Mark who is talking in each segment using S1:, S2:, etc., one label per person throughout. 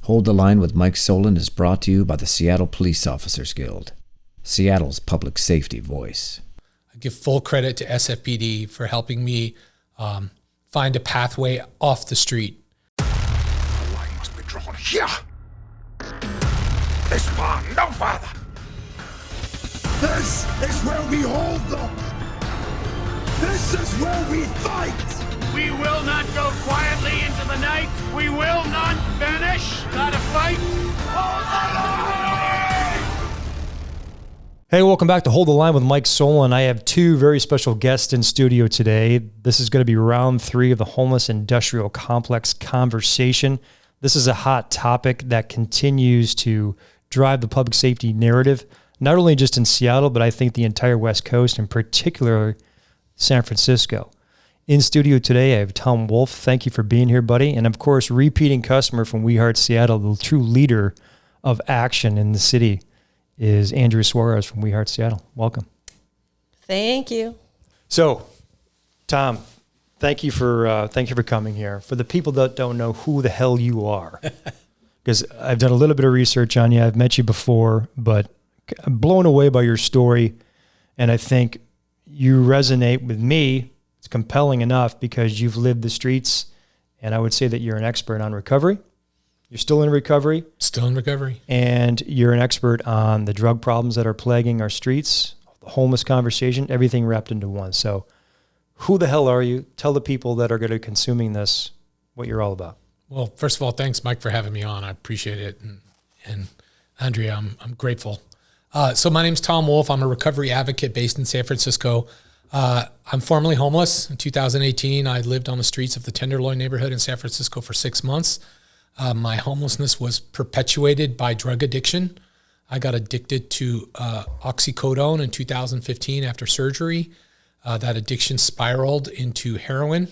S1: Hold the Line with Mike Solon is brought to you by the Seattle Police Officers Guild, Seattle's public safety voice.
S2: I give full credit to SFPD for helping me find a pathway off the street.
S3: The line must be drawn here. This far, no farther. This is where we hold them. This is where we fight.
S4: We will not go quietly into the night. We will not vanish. Not a fight. Hold the line!
S5: Hey, welcome back to Hold the Line with Mike Solon. I have two very special guests in studio today. This is going to be round 3 of the homeless industrial complex conversation. This is a hot topic that continues to drive the public safety narrative, not only just in Seattle, but I think the entire West Coast, and particularly San Francisco. In studio today, I have Tom Wolf. Thank you for being here, buddy. And of course, repeating customer from We Heart Seattle, the true leader of action in the city is Andrea Suarez from We Heart Seattle. Welcome.
S6: Thank you.
S5: So, Tom, thank you for coming here. For the people that don't know who the hell you are, because I've done a little bit of research on you. I've met you before, but I'm blown away by your story, and I think you resonate with me. It's compelling enough because you've lived the streets, and I would say that you're an expert on recovery. You're still in recovery.
S2: Still in recovery.
S5: And you're an expert on the drug problems that are plaguing our streets, the homeless conversation, everything wrapped into one. So who the hell are you? Tell the people that are going to be consuming this what you're all about.
S2: Well, first of all, thanks, Mike, for having me on. I appreciate it. And Andrea, I'm grateful. So my name's Tom Wolf. I'm a recovery advocate based in San Francisco. I'm formerly homeless. In 2018, I lived on the streets of the Tenderloin neighborhood in San Francisco for 6 months. My homelessness was perpetuated by drug addiction. I got addicted to oxycodone in 2015 after surgery. That addiction spiraled into heroin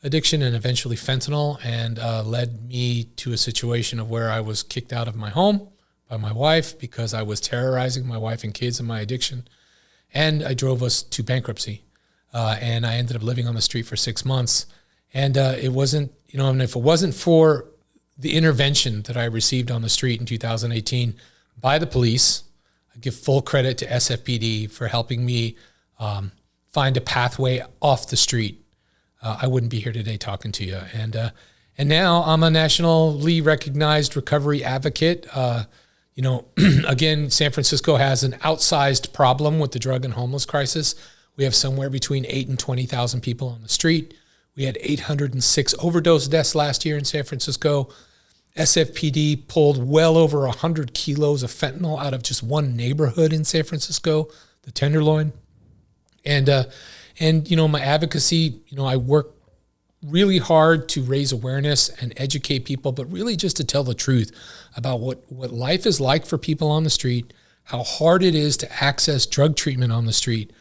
S2: addiction and eventually fentanyl, and led me to a situation of where I was kicked out of my home by my wife because I was terrorizing my wife and kids in my addiction. And I drove us to bankruptcy. And I ended up living on the street for 6 months. And it wasn't, and if it wasn't for the intervention that I received on the street in 2018 by the police, I give full credit to SFPD for helping me find a pathway off the street. I wouldn't be here today talking to you. And now I'm a nationally recognized recovery advocate. Again, San Francisco has an outsized problem with the drug and homeless crisis. We have somewhere between 8 and 20,000 people on the street. We had 806 overdose deaths last year in San Francisco. SFPD pulled well over 100 kilos of fentanyl out of just one neighborhood in San Francisco, the Tenderloin. And my advocacy, I work really hard to raise awareness and educate people, but really just to tell the truth about what life is like for people on the street, how hard it is to access drug treatment on the street,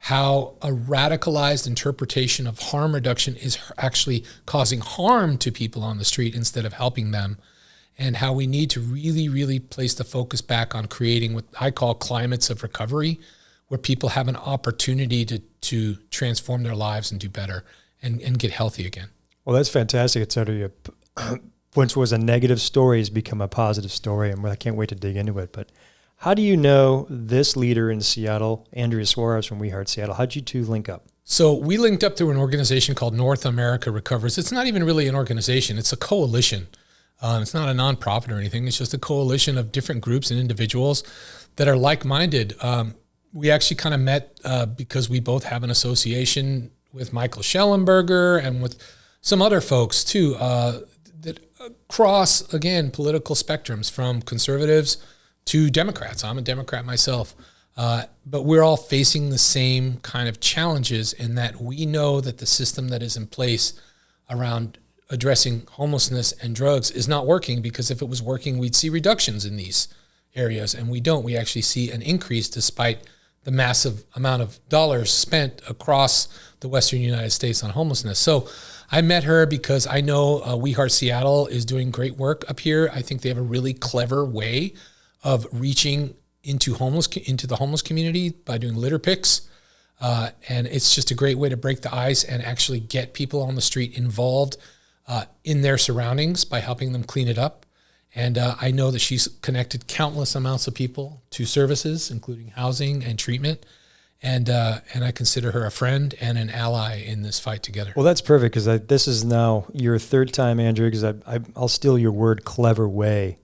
S2: how a radicalized interpretation of harm reduction is actually causing harm to people on the street instead of helping them, and how we need to really, really place the focus back on creating what I call climates of recovery, where people have an opportunity to transform their lives and do better and get healthy again.
S5: Well, that's fantastic. It's sort of once was a negative story has become a positive story, and I can't wait to dig into it. But how do you know this leader in Seattle, Andrea Suarez from We Heart Seattle? How'd you two link up?
S2: So we linked up through an organization called North America Recovers. It's not even really an organization. It's a coalition. It's not a nonprofit or anything. It's just a coalition of different groups and individuals that are like-minded. We actually kind of met because we both have an association with Michael Schellenberger and with some other folks too, that cross, again, political spectrums from conservatives to Democrats. I'm a Democrat myself. But we're all facing the same kind of challenges in that we know that the system that is in place around addressing homelessness and drugs is not working, because if it was working, we'd see reductions in these areas. And we don't. We actually see an increase despite the massive amount of dollars spent across the Western United States on homelessness. So I met her because I know We Heart Seattle is doing great work up here. I think they have a really clever way of reaching into the homeless community by doing litter picks. And it's just a great way to break the ice and actually get people on the street involved in their surroundings by helping them clean it up. And I know that she's connected countless amounts of people to services, including housing and treatment. And I consider her a friend and an ally in this fight together.
S5: Well, that's perfect, because this is now your third time, Andrew, because I'll steal your word, clever way.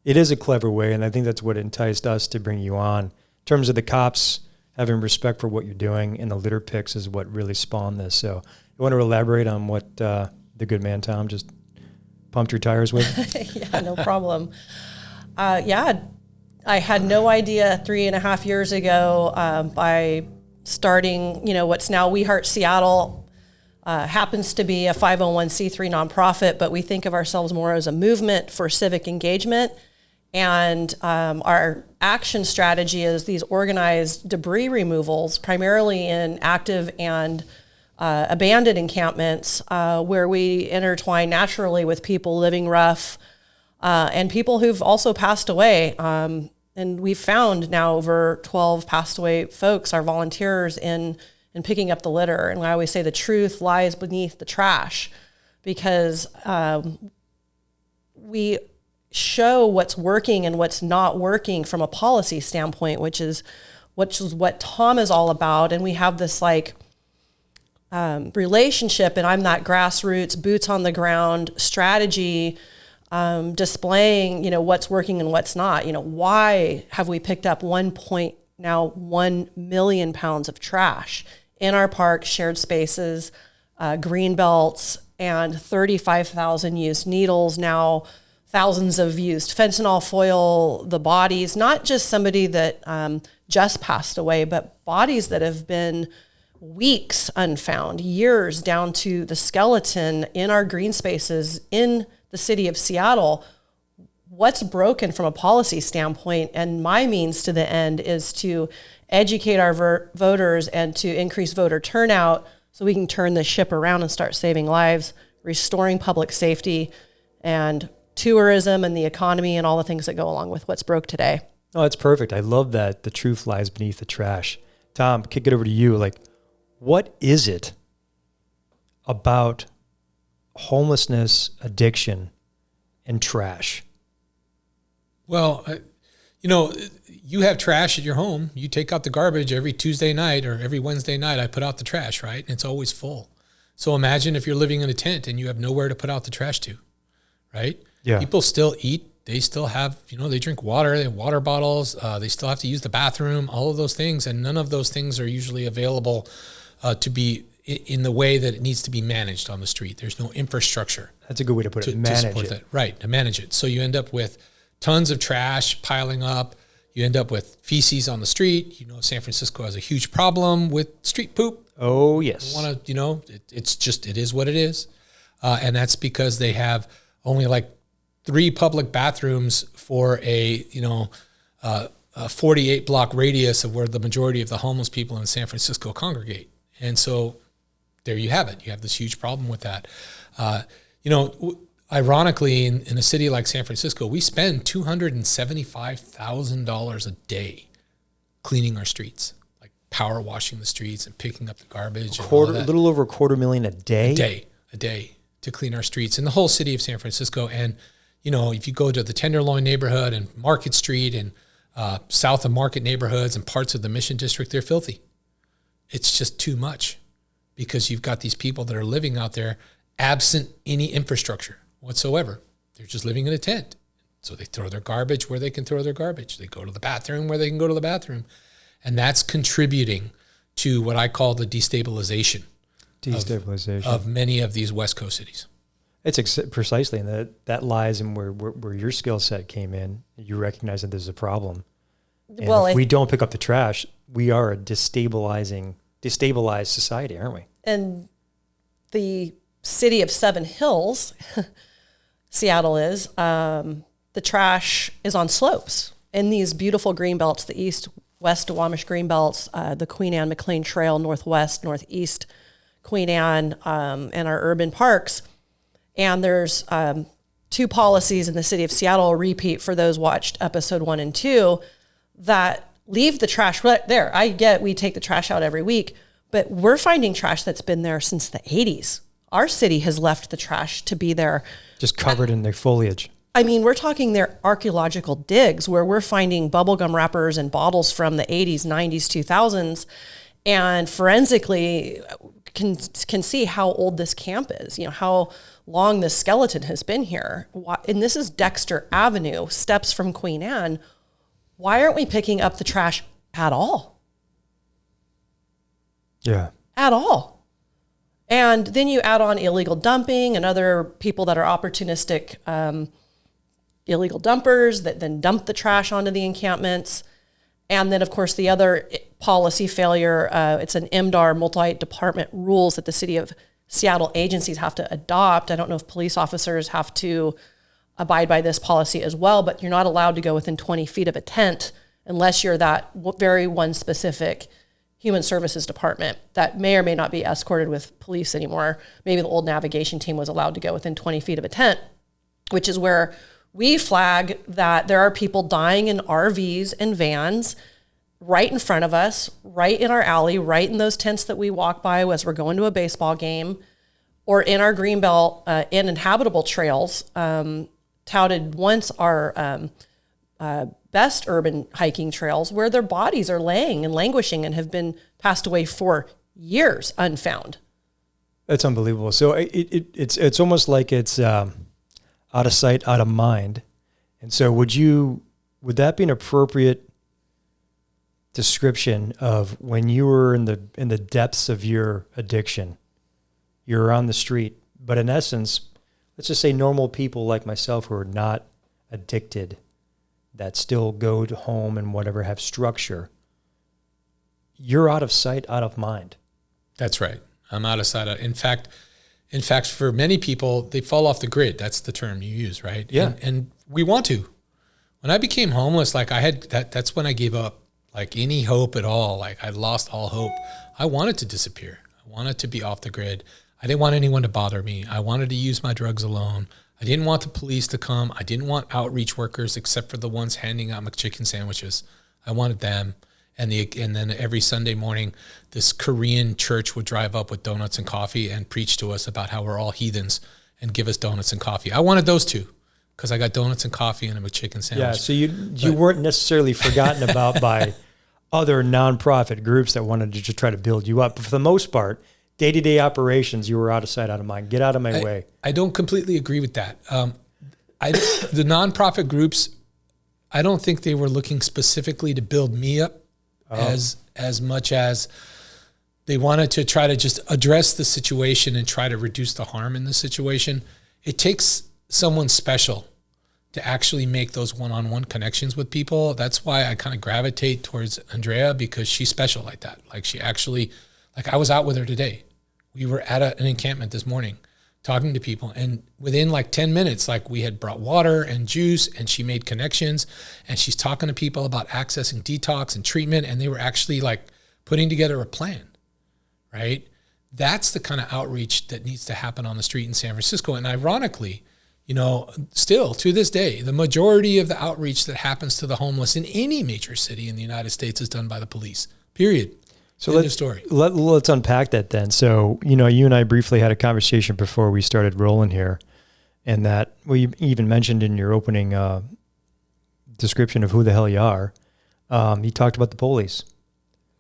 S5: It is a clever way, and I think that's what enticed us to bring you on. In terms of the cops having respect for what you're doing, and the litter picks is what really spawned this. So you want to elaborate on what the good man Tom just pumped your tires with?
S6: Yeah, no problem. I had no idea 3.5 years ago by starting, what's now We Heart Seattle, happens to be a 501c3 nonprofit, but we think of ourselves more as a movement for civic engagement. And our action strategy is these organized debris removals, primarily in active and abandoned encampments, where we intertwine naturally with people living rough and people who've also passed away. And we've found now over 12 passed away folks are volunteers in picking up the litter. And I always say the truth lies beneath the trash, because we show what's working and what's not working from a policy standpoint, which is what Tom is all about. And we have this relationship, and I'm that grassroots, boots on the ground strategy, displaying, what's working and what's not. Why have we picked up 1 million pounds of trash in our parks, shared spaces, green belts, and 35,000 used needles, now thousands of used fentanyl foil, the bodies, not just somebody that just passed away, but bodies that have been weeks unfound, years down to the skeleton in our green spaces in the city of Seattle. What's broken from a policy standpoint, and my means to the end, is to educate our voters and to increase voter turnout so we can turn the ship around and start saving lives, restoring public safety and tourism and the economy and all the things that go along with what's broke today.
S5: Oh, that's perfect. I love that. The truth lies beneath the trash. Tom, kick it over to you. What is it about homelessness, addiction, and trash?
S2: Well, you have trash at your home. You take out the garbage every Tuesday night or every Wednesday night. I put out the trash, right? And it's always full. So imagine if you're living in a tent and you have nowhere to put out the trash to, right?
S5: Yeah.
S2: People still eat. They still have, they drink water. They have water bottles. They still have to use the bathroom, all of those things. And none of those things are usually available to be in the way that it needs to be managed on the street. There's no infrastructure.
S5: That's a good way to put it. Manage it.
S2: That. Right, to manage it. So you end up with tons of trash piling up. You end up with feces on the street. San Francisco has a huge problem with street poop.
S5: Oh, yes.
S2: It is what it is. And that's because they have only 3 public bathrooms for a 48 block radius of where the majority of the homeless people in San Francisco congregate. And so there you have it. You have this huge problem with that. Ironically, in a city like San Francisco, we spend $275,000 a day cleaning our streets, power washing the streets and picking up the garbage.
S5: A little over $250,000 a day?
S2: A day to clean our streets in the whole city of San Francisco. And, if you go to the Tenderloin neighborhood and Market Street and south of Market neighborhoods and parts of the Mission District, they're filthy. It's just too much because you've got these people that are living out there absent any infrastructure whatsoever. They're just living in a tent. So they throw their garbage where they can throw their garbage. They go to the bathroom where they can go to the bathroom. And that's contributing to what I call the destabilization of many of these West Coast cities.
S5: It's precisely, and that lies in where your skill set came in. You recognize that there's a problem. And if we don't pick up the trash, we are a destabilized society, aren't we?
S6: And the city of Seven Hills, Seattle is, the trash is on slopes in these beautiful green belts, the east-west Duwamish green belts, the Queen Anne McLean Trail, northwest, northeast Queen Anne, and our urban parks. And there's 2 policies in the city of Seattle, repeat for those watched episode 1 and 2, that leave the trash right there. I get we take the trash out every week, but we're finding trash that's been there since the 80s. Our city has left the trash to be there.
S5: Just covered in their foliage.
S6: I mean, we're talking their archaeological digs where we're finding bubblegum wrappers and bottles from the 80s, 90s, 2000s, and forensically can see how old this camp is, how long this skeleton has been here. And this is Dexter Avenue, steps from Queen Anne. Why aren't we picking up the trash at all?
S5: Yeah.
S6: At all. And then you add on illegal dumping and other people that are opportunistic illegal dumpers that then dump the trash onto the encampments. And then, of course, the other policy failure, it's an MDAR, multi-department rules that the city of Seattle agencies have to adopt. I don't know if police officers have to abide by this policy as well, but you're not allowed to go within 20 feet of a tent unless you're that very one specific human services department that may or may not be escorted with police anymore. Maybe the old navigation team was allowed to go within 20 feet of a tent, which is where we flag that there are people dying in RVs and vans right in front of us, right in our alley, right in those tents that we walk by as we're going to a baseball game, or in our Greenbelt uninhabitable trails, touted once our best urban hiking trails, where their bodies are laying and languishing and have been passed away for years unfound.
S5: That's unbelievable. So it's almost like it's out of sight, out of mind. And so would that be an appropriate description of when you were in the depths of your addiction? You're on the street, but in essence, let's just say normal people like myself who are not addicted, that still go to home and whatever, have structure. You're out of sight, out of mind.
S2: That's right. I'm out of sight. In fact, for many people, they fall off the grid. That's the term you use, right?
S5: Yeah.
S2: And we want to. When I became homeless, like that's when I gave up like any hope at all. Like I lost all hope. I wanted to disappear. I wanted to be off the grid. I didn't want anyone to bother me. I wanted to use my drugs alone. I didn't want the police to come. I didn't want outreach workers except for the ones handing out McChicken sandwiches. I wanted them. And then every Sunday morning, this Korean church would drive up with donuts and coffee and preach to us about how we're all heathens and give us donuts and coffee. I wanted those two because I got donuts and coffee and a McChicken sandwich.
S5: Yeah, so you weren't necessarily forgotten about by other nonprofit groups that wanted to just try to build you up. But for the most part, day-to-day operations, you were out of sight, out of mind. Get out of my way. I
S2: don't completely agree with that. The nonprofit groups, I don't think they were looking specifically to build me up as much as they wanted to try to just address the situation and try to reduce the harm in the situation. It takes someone special to actually make those one-on-one connections with people. That's why I kind of gravitate towards Andrea, because she's special like that. Like she actually, like I was out with her today. We were at an encampment this morning talking to people, and within like 10 minutes, like we had brought water and juice, and she made connections, and she's talking to people about accessing detox and treatment, and they were actually like putting together a plan, right? That's the kind of outreach that needs to happen on the street in San Francisco. And ironically, still to this day, the majority of the outreach that happens to the homeless in any major city in the United States is done by the police, period.
S5: So let's unpack that then. So, you and I briefly had a conversation before we started rolling here, and that you even mentioned in your opening description of who the hell you are. You talked about the police.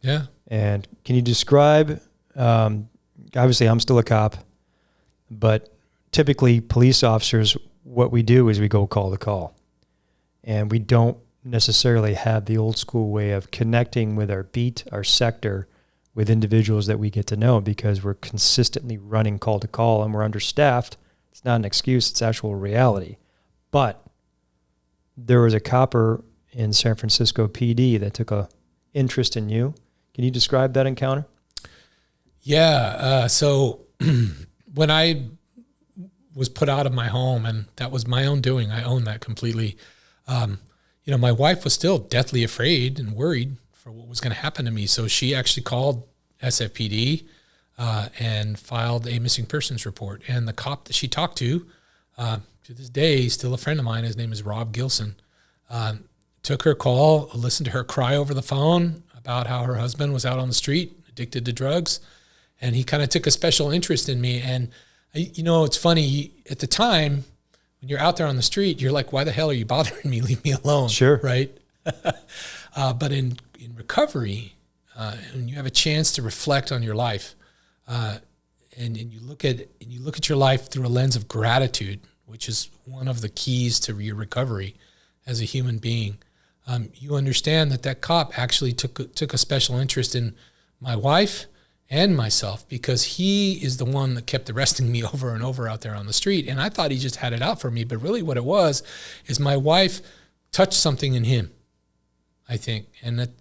S2: Yeah.
S5: And can you describe, obviously I'm still a cop, but typically police officers, what we do is we go call to call, and we don't necessarily have the old school way of connecting with our beat, our sector, with individuals that we get to know, because we're consistently running call to call and we're understaffed. It's not an excuse, it's actual reality. But there was a copper in San Francisco PD that took a interest in you. Can you describe that encounter?
S2: Yeah. So when I was put out of my home, and that was my own doing, I own that completely. My wife was still deathly afraid and worried for what was going to happen to me. So she actually called SFPD and filed a missing persons report. And the cop that she talked to this day, he's still a friend of mine. His name is Rob Gilson. Took her call, listened to her cry over the phone about how her husband was out on the street, addicted to drugs. And he kind of took a special interest in me. And, it's funny, at the time, when you're out there on the street, you're like, why the hell are you bothering me? Leave me alone.
S5: Sure.
S2: Right. But in recovery, when you have a chance to reflect on your life, and you look at your life through a lens of gratitude, which is one of the keys to your recovery as a human being, you understand that cop actually took a special interest in my wife and myself, because he is the one that kept arresting me over and over out there on the street. And I thought he just had it out for me, but really what it was is my wife touched something in him, I think. And that,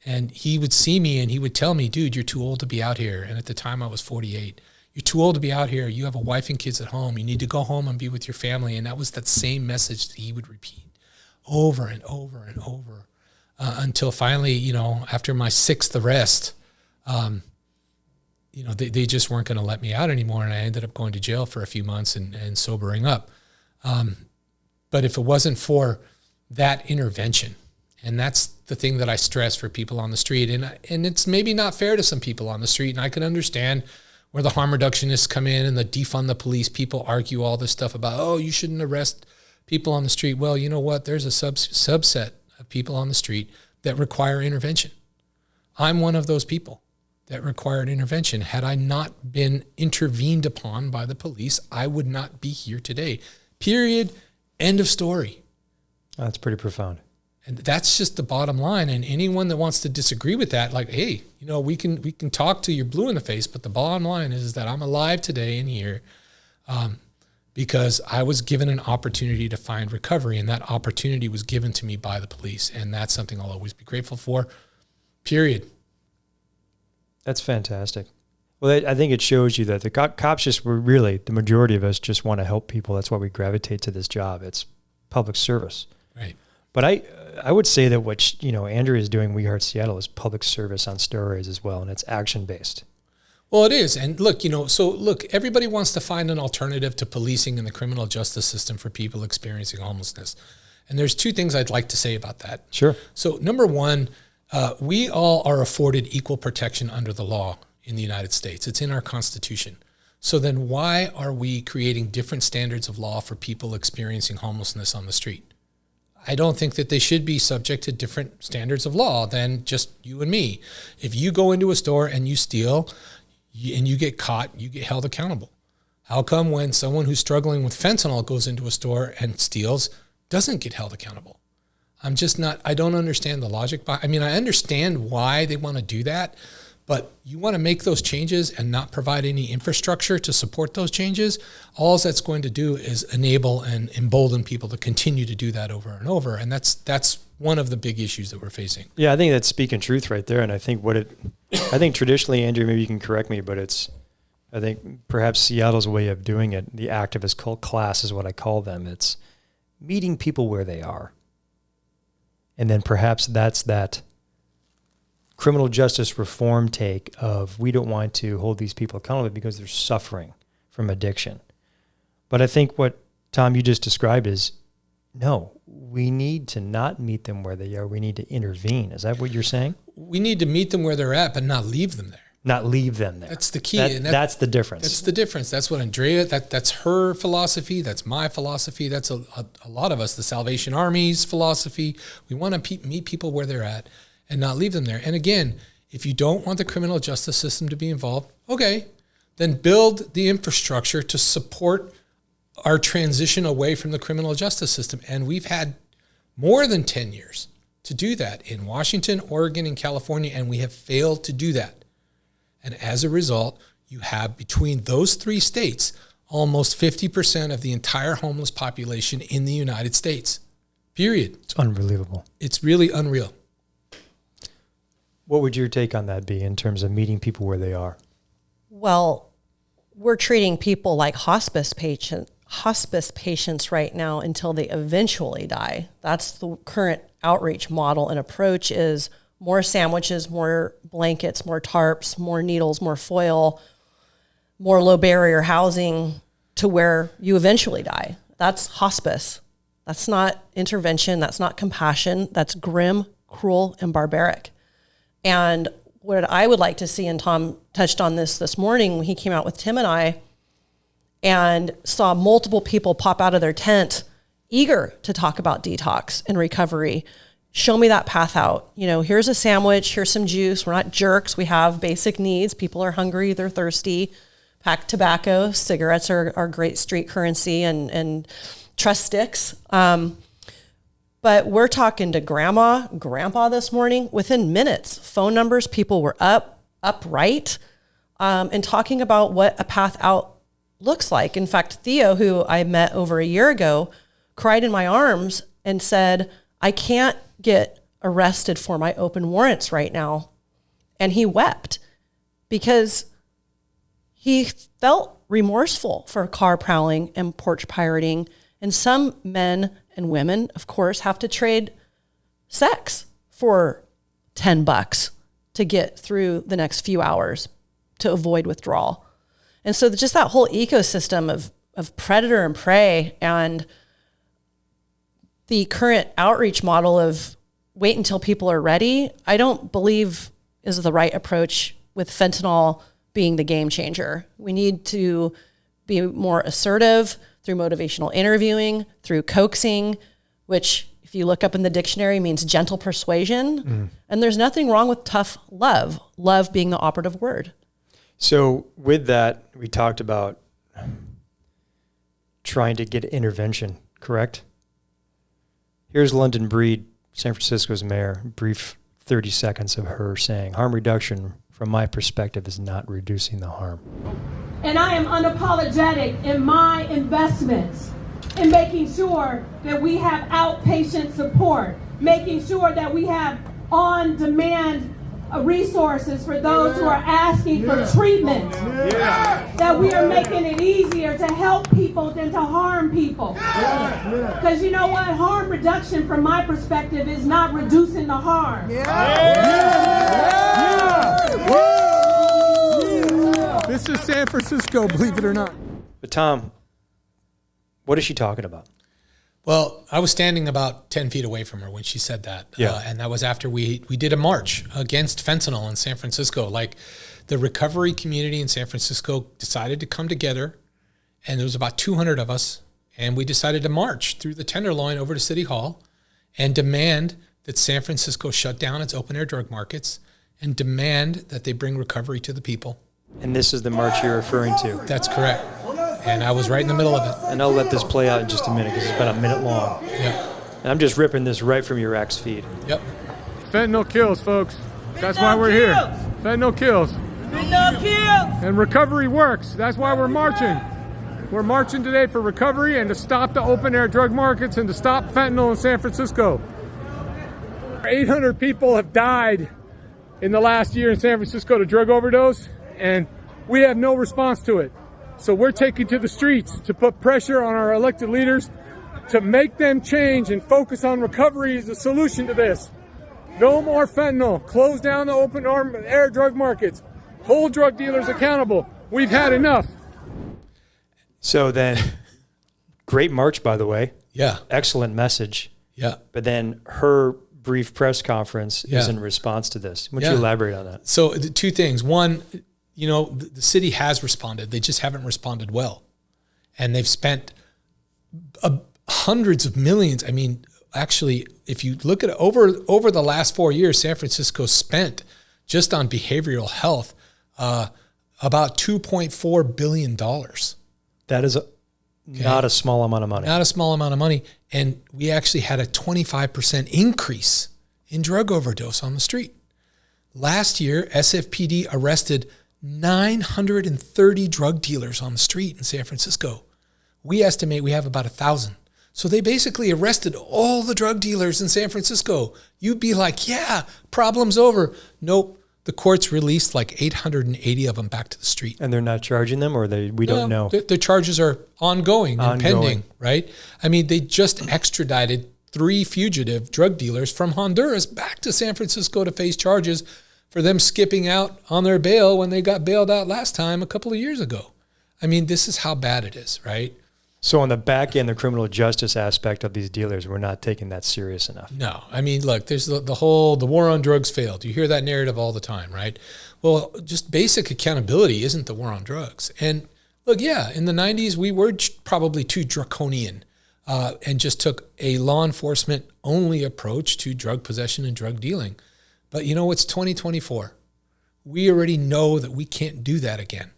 S2: and he would see me and he would tell me, dude, you're too old to be out here. And at the time I was 48. You're too old to be out here. You have a wife and kids at home. You need to go home and be with your family. And that was that same message that he would repeat over and over and over, until finally, after my 6th arrest, they just weren't going to let me out anymore. And I ended up going to jail for a few months and sobering up. But if it wasn't for that intervention, and that's the thing that I stress for people on the street, and it's maybe not fair to some people on the street, and I can understand where the harm reductionists come in and the defund the police people argue all this stuff about, oh, you shouldn't arrest people on the street. Well, you know what? There's a subset of people on the street that require intervention. I'm one of those people that required intervention. Had I not been intervened upon by the police, I would not be here today. Period. End of story.
S5: That's pretty profound.
S2: And that's just the bottom line. And anyone that wants to disagree with that, like, hey, we can talk till you're blue in the face, but the bottom line is that I'm alive today and here because I was given an opportunity to find recovery, and that opportunity was given to me by the police. And that's something I'll always be grateful for, period.
S5: That's fantastic. Well, I think it shows you that the cops the majority of us just want to help people. That's why we gravitate to this job. It's public service.
S2: Right.
S5: But I would say that what Andrea is doing, We Heart Seattle, is public service on steroids as well, and it's action-based.
S2: Well, it is. And look, everybody wants to find an alternative to policing in the criminal justice system for people experiencing homelessness. And there's 2 things I'd like to say about that.
S5: Sure.
S2: So number one, we all are afforded equal protection under the law in the United States. It's in our Constitution. So then why are we creating different standards of law for people experiencing homelessness on the street? I don't think that they should be subject to different standards of law than just you and me. If you go into a store and you steal and you get caught, you get held accountable. How come when someone who's struggling with fentanyl goes into a store and steals, doesn't get held accountable? I don't understand the logic. I understand why they want to do that, but you want to make those changes and not provide any infrastructure to support those changes. All that's going to do is enable and embolden people to continue to do that over and over. And that's one of the big issues that we're facing.
S5: Yeah, I think that's speaking truth right there. And I think traditionally, Andrew, maybe you can correct me, but I think perhaps Seattle's way of doing it, the activist cult class is what I call them. It's meeting people where they are. And then perhaps that's that criminal justice reform take of, we don't want to hold these people accountable because they're suffering from addiction. But I think what, Tom, you just described is, no, we need to not meet them where they are. We need to intervene. Is that what you're saying?
S2: We need to meet them where they're at, but not leave them there.
S5: Not leave them there.
S2: That's the key.
S5: That's the difference.
S2: That's the difference. That's what Andrea, that's her philosophy. That's my philosophy. That's a lot of us, the Salvation Army's philosophy. We want to meet people where they're at and not leave them there. And again, if you don't want the criminal justice system to be involved, okay, then build the infrastructure to support our transition away from the criminal justice system. And we've had more than 10 years to do that in Washington, Oregon, and California, and we have failed to do that. And as a result, you have between those 3 states, almost 50% of the entire homeless population in the United States. Period.
S5: It's unbelievable.
S2: It's really unreal.
S5: What would your take on that be in terms of meeting people where they are?
S6: Well, we're treating people like hospice patients right now until they eventually die. That's the current outreach model and approach is more sandwiches, more blankets, more tarps, more needles, more foil, more low barrier housing to where you eventually die. That's hospice. That's not intervention. That's not compassion. That's grim, cruel, and barbaric. And what I would like to see, and Tom touched on this morning when he came out with Tim and I, and saw multiple people pop out of their tent eager to talk about detox and recovery. Show me that path out. You know, here's a sandwich, here's some juice. We're not jerks. We have basic needs. People are hungry, they're thirsty. Pack tobacco, cigarettes are great street currency, and trust sticks. But we're talking to grandpa this morning. Within minutes, phone numbers, people were upright, and talking about what a path out looks like. In fact, Theo, who I met over a year ago, cried in my arms and said, I can't get arrested for my open warrants right now. And he wept because he felt remorseful for car prowling and porch pirating. And some men and women, of course, have to trade sex for $10 to get through the next few hours to avoid withdrawal. And so just that whole ecosystem of predator and prey, and the current outreach model of wait until people are ready, I don't believe is the right approach, with fentanyl being the game changer. We need to be more assertive through motivational interviewing, through coaxing, which if you look up in the dictionary means gentle persuasion. And there's nothing wrong with tough love being the operative word.
S5: So with that, we talked about trying to get intervention, correct? Here's London Breed, San Francisco's mayor, brief 30 seconds of her saying, harm reduction, from my perspective, is not reducing the harm.
S7: And I am unapologetic in my investments in making sure that we have outpatient support, making sure that we have on-demand resources for those who are asking for treatment, that we are making it easier to help people than to harm people. Because you know what? Harm reduction, from my perspective, is not reducing the harm.
S8: This is San Francisco, believe it or not.
S5: But Tom, what is she talking about?
S2: Well, I was standing about 10 feet away from her when she said that. And that was after we did a march against fentanyl in San Francisco. Like, the recovery community in San Francisco decided to come together, and there was about 200 of us, and we decided to march through the Tenderloin over to City Hall and demand that San Francisco shut down its open-air drug markets and demand that they bring recovery to the people.
S5: And this is the march you're referring to.
S2: That's correct. And I was right in the middle of it.
S5: And I'll let this play out in just a minute because it's been a minute long.
S2: Yep.
S5: And I'm just ripping this right from your X feed.
S2: Yep.
S8: Fentanyl kills, folks. That's why we're here. Fentanyl kills.
S7: Fentanyl kills.
S8: And recovery works. That's why we're marching. We're marching today for recovery and to stop the open-air drug markets and to stop fentanyl in San Francisco. 800 people have died in the last year in San Francisco to drug overdose, and we have no response to it. So we're taking to the streets to put pressure on our elected leaders to make them change and focus on recovery as a solution to this. No more fentanyl. Close down the open air drug markets. Hold drug dealers accountable. We've had enough.
S5: So then, great march, by the way.
S2: Yeah.
S5: Excellent message.
S2: Yeah.
S5: But then her brief press conference is in response to this. Would you elaborate on that?
S2: So the two things. One, you know, the city has responded. They just haven't responded well. And they've spent hundreds of millions. I mean, actually, if you look at it, over the last 4 years, San Francisco spent just on behavioral health about $2.4 billion.
S5: That is not a small amount of money.
S2: Not a small amount of money. And we actually had a 25% increase in drug overdose on the street. Last year, SFPD arrested 930 drug dealers on the street in San Francisco. We estimate we have about 1,000. So they basically arrested all the drug dealers in San Francisco. You'd be like, yeah, problem's over. Nope. The courts released like 880 of them back to the street.
S5: And they're not charging them, or we don't know?
S2: The charges are ongoing and pending, right? I mean, they just extradited 3 fugitive drug dealers from Honduras back to San Francisco to face charges for them skipping out on their bail when they got bailed out last time a couple of years ago. I mean, this is how bad it is, right?
S5: So on the back end, the criminal justice aspect of these dealers, we're not taking that serious enough.
S2: No. I mean, look, there's the war on drugs failed. You hear that narrative all the time, right? Well, just basic accountability isn't the war on drugs. And Look, yeah, in the 90s, we were probably too draconian and just took a law enforcement only approach to drug possession and drug dealing. But it's 2024. We already know that we can't do that again.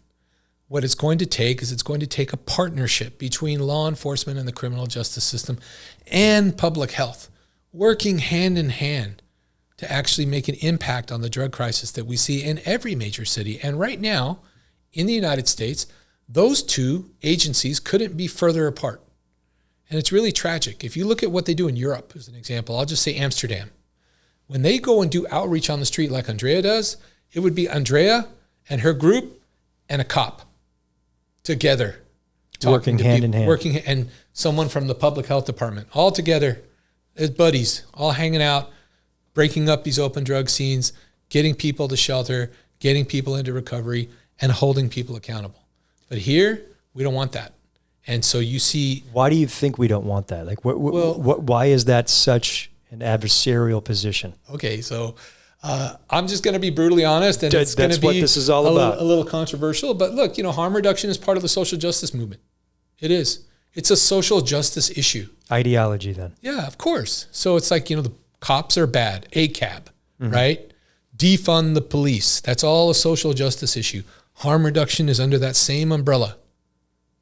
S2: What it's going to take is a partnership between law enforcement and the criminal justice system and public health, working hand in hand to actually make an impact on the drug crisis that we see in every major city. And right now, in the United States, those two agencies couldn't be further apart. And it's really tragic. If you look at what they do in Europe, as an example, I'll just say Amsterdam. When they go and do outreach on the street like Andrea does, it would be Andrea and her group and a cop together.
S5: Working hand in hand.
S2: And someone from the public health department, all together as buddies, all hanging out, breaking up these open drug scenes, getting people to shelter, getting people into recovery, and holding people accountable. But here, we don't want that. And so you see...
S5: Why do you think we don't want that? Like, why is that such an adversarial position?
S2: Okay, so I'm just going to be brutally honest, and it's going to be
S5: what this is all about.
S2: A little controversial. But look, harm reduction is part of the social justice movement. It is. It's a social justice issue.
S5: Ideology, then.
S2: Yeah, of course. So it's like, the cops are bad, ACAB, right? Defund the police. That's all a social justice issue. Harm reduction is under that same umbrella,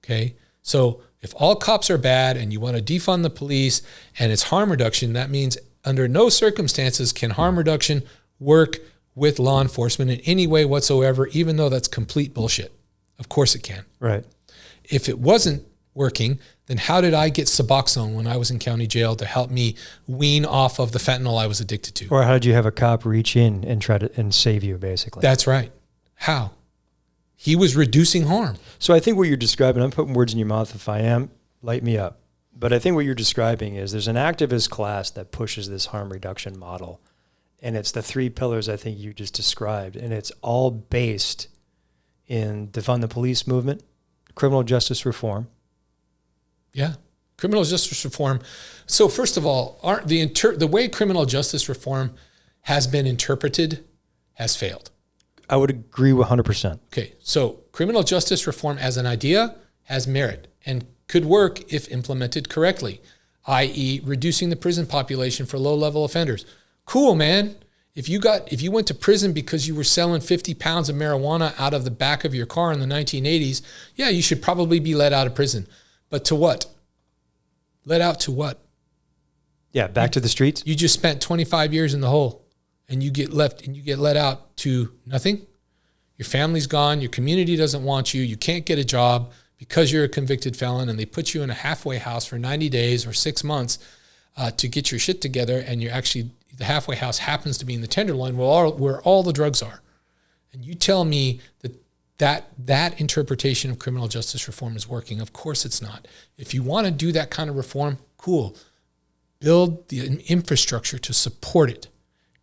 S2: okay? So if all cops are bad and you want to defund the police and it's harm reduction, that means under no circumstances can harm reduction work with law enforcement in any way whatsoever, even though that's complete bullshit. Of course it can.
S5: Right.
S2: If it wasn't working, then how did I get Suboxone when I was in county jail to help me wean off of the fentanyl I was addicted to?
S5: Or how did you have a cop reach in and try to save you, basically?
S2: That's right. How? He was reducing harm.
S5: So I think what you're describing, I'm putting words in your mouth. If I am, light me up. But I think what you're describing is there's an activist class that pushes this harm reduction model. And it's the three pillars I think you just described. And it's all based in defund the police movement, criminal justice reform.
S2: Yeah, criminal justice reform. So first of all, the way criminal justice reform has been interpreted has failed.
S5: I would agree with 100%.
S2: Okay, so criminal justice reform as an idea has merit and could work if implemented correctly, i.e. reducing the prison population for low-level offenders. Cool, man. If you went to prison because you were selling 50 pounds of marijuana out of the back of your car in the 1980s, yeah, you should probably be let out of prison. But to what? Let out to what?
S5: Yeah, back to the streets.
S2: You just spent 25 years in the hole. And you get let out to nothing. Your family's gone. Your community doesn't want you. You can't get a job because you're a convicted felon, and they put you in a halfway house for 90 days or 6 months to get your shit together. And the halfway house happens to be in the Tenderloin where all the drugs are. And you tell me that interpretation of criminal justice reform is working. Of course it's not. If you want to do that kind of reform, cool. Build the infrastructure to support it.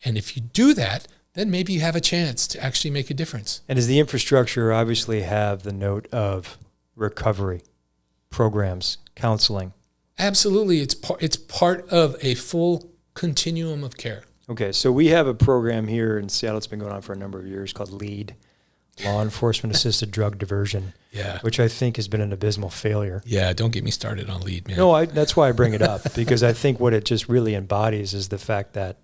S2: And if you do that, then maybe you have a chance to actually make a difference.
S5: And does the infrastructure obviously have the note of recovery, programs, counseling?
S2: Absolutely. It's part of a full continuum of care.
S5: Okay, so we have a program here in Seattle. It's been going on for a number of years called LEAD, Law Enforcement Assisted Drug Diversion, which I think has been an abysmal failure.
S2: Yeah, don't get me started on LEAD, man.
S5: No, that's why I bring it up, because I think what it just really embodies is the fact that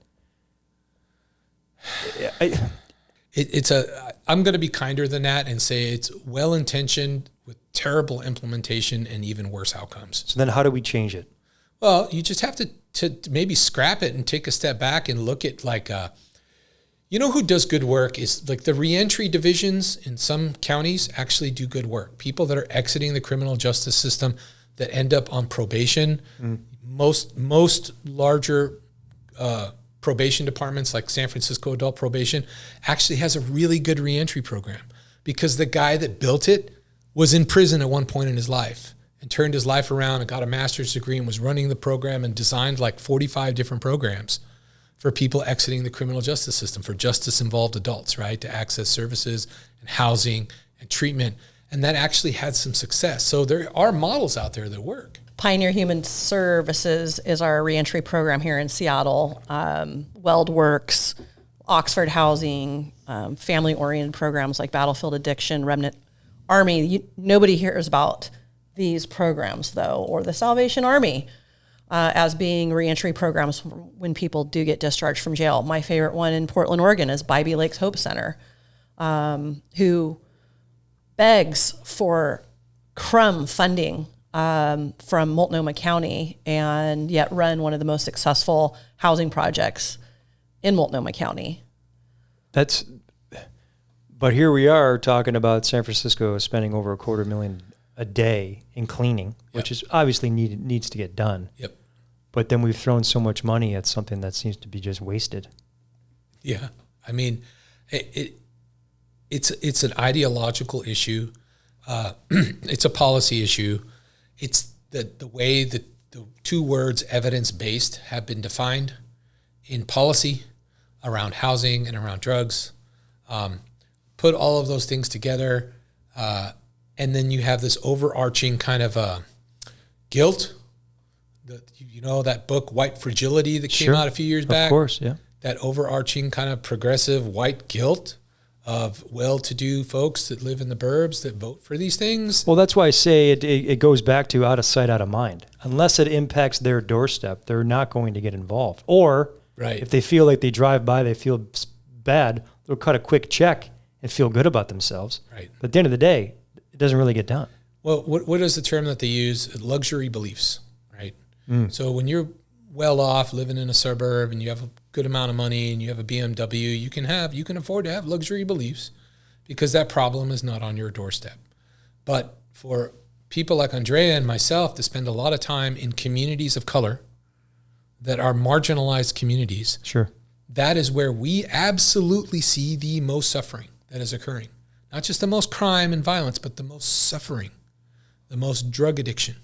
S2: I'm going to be kinder than that and say it's well-intentioned with terrible implementation and even worse outcomes.
S5: So then how do we change it?
S2: Well, you just have to maybe scrap it and take a step back and look at who does good work is like the reentry divisions in some counties actually do good work. People that are exiting the criminal justice system that end up on probation, most larger probation departments like San Francisco Adult Probation actually has a really good reentry program because the guy that built it was in prison at one point in his life and turned his life around and got a master's degree and was running the program and designed like 45 different programs for people exiting the criminal justice system, for justice-involved adults, right, to access services and housing and treatment. And that actually had some success. So there are models out there that work.
S6: Pioneer Human Services is our reentry program here in Seattle. WeldWorks, Oxford Housing, family-oriented programs like Battlefield Addiction, Remnant Army, nobody hears about these programs, though, or the Salvation Army as being reentry programs when people do get discharged from jail. My favorite one in Portland, Oregon is Bybee Lakes Hope Center, who begs for crumb funding from Multnomah County, and yet run one of the most successful housing projects in Multnomah County.
S5: But here we are talking about San Francisco spending over $250,000 a day in cleaning, which is obviously needs to get done.
S2: Yep.
S5: But then we've thrown so much money at something that seems to be just wasted.
S2: Yeah. I mean, it's an ideological issue. It's a policy issue. It's the way that the two words evidence-based have been defined in policy around housing and around drugs. Put all of those things together, and then you have this overarching kind of guilt. That book, White Fragility, that came out a few years back?
S5: Of course, yeah.
S2: That overarching kind of progressive white guilt of well-to-do folks that live in the burbs that vote for these things.
S5: Well, that's why I say it goes back to out of sight, out of mind. Unless it impacts their doorstep, they're not going to get involved. Or if they feel like they drive by, they feel bad, they'll cut a quick check and feel good about themselves.
S2: Right.
S5: But at the end of the day, it doesn't really get done.
S2: Well, what is the term that they use? Luxury beliefs, right? So when you're well off, living in a suburb, and you have a good amount of money, and you have a BMW, you can afford to have luxury beliefs because that problem is not on your doorstep. But for people like Andrea and myself to spend a lot of time in communities of color that are marginalized communities, that is where we absolutely see the most suffering that is occurring. Not just the most crime and violence, but the most suffering, the most drug addiction,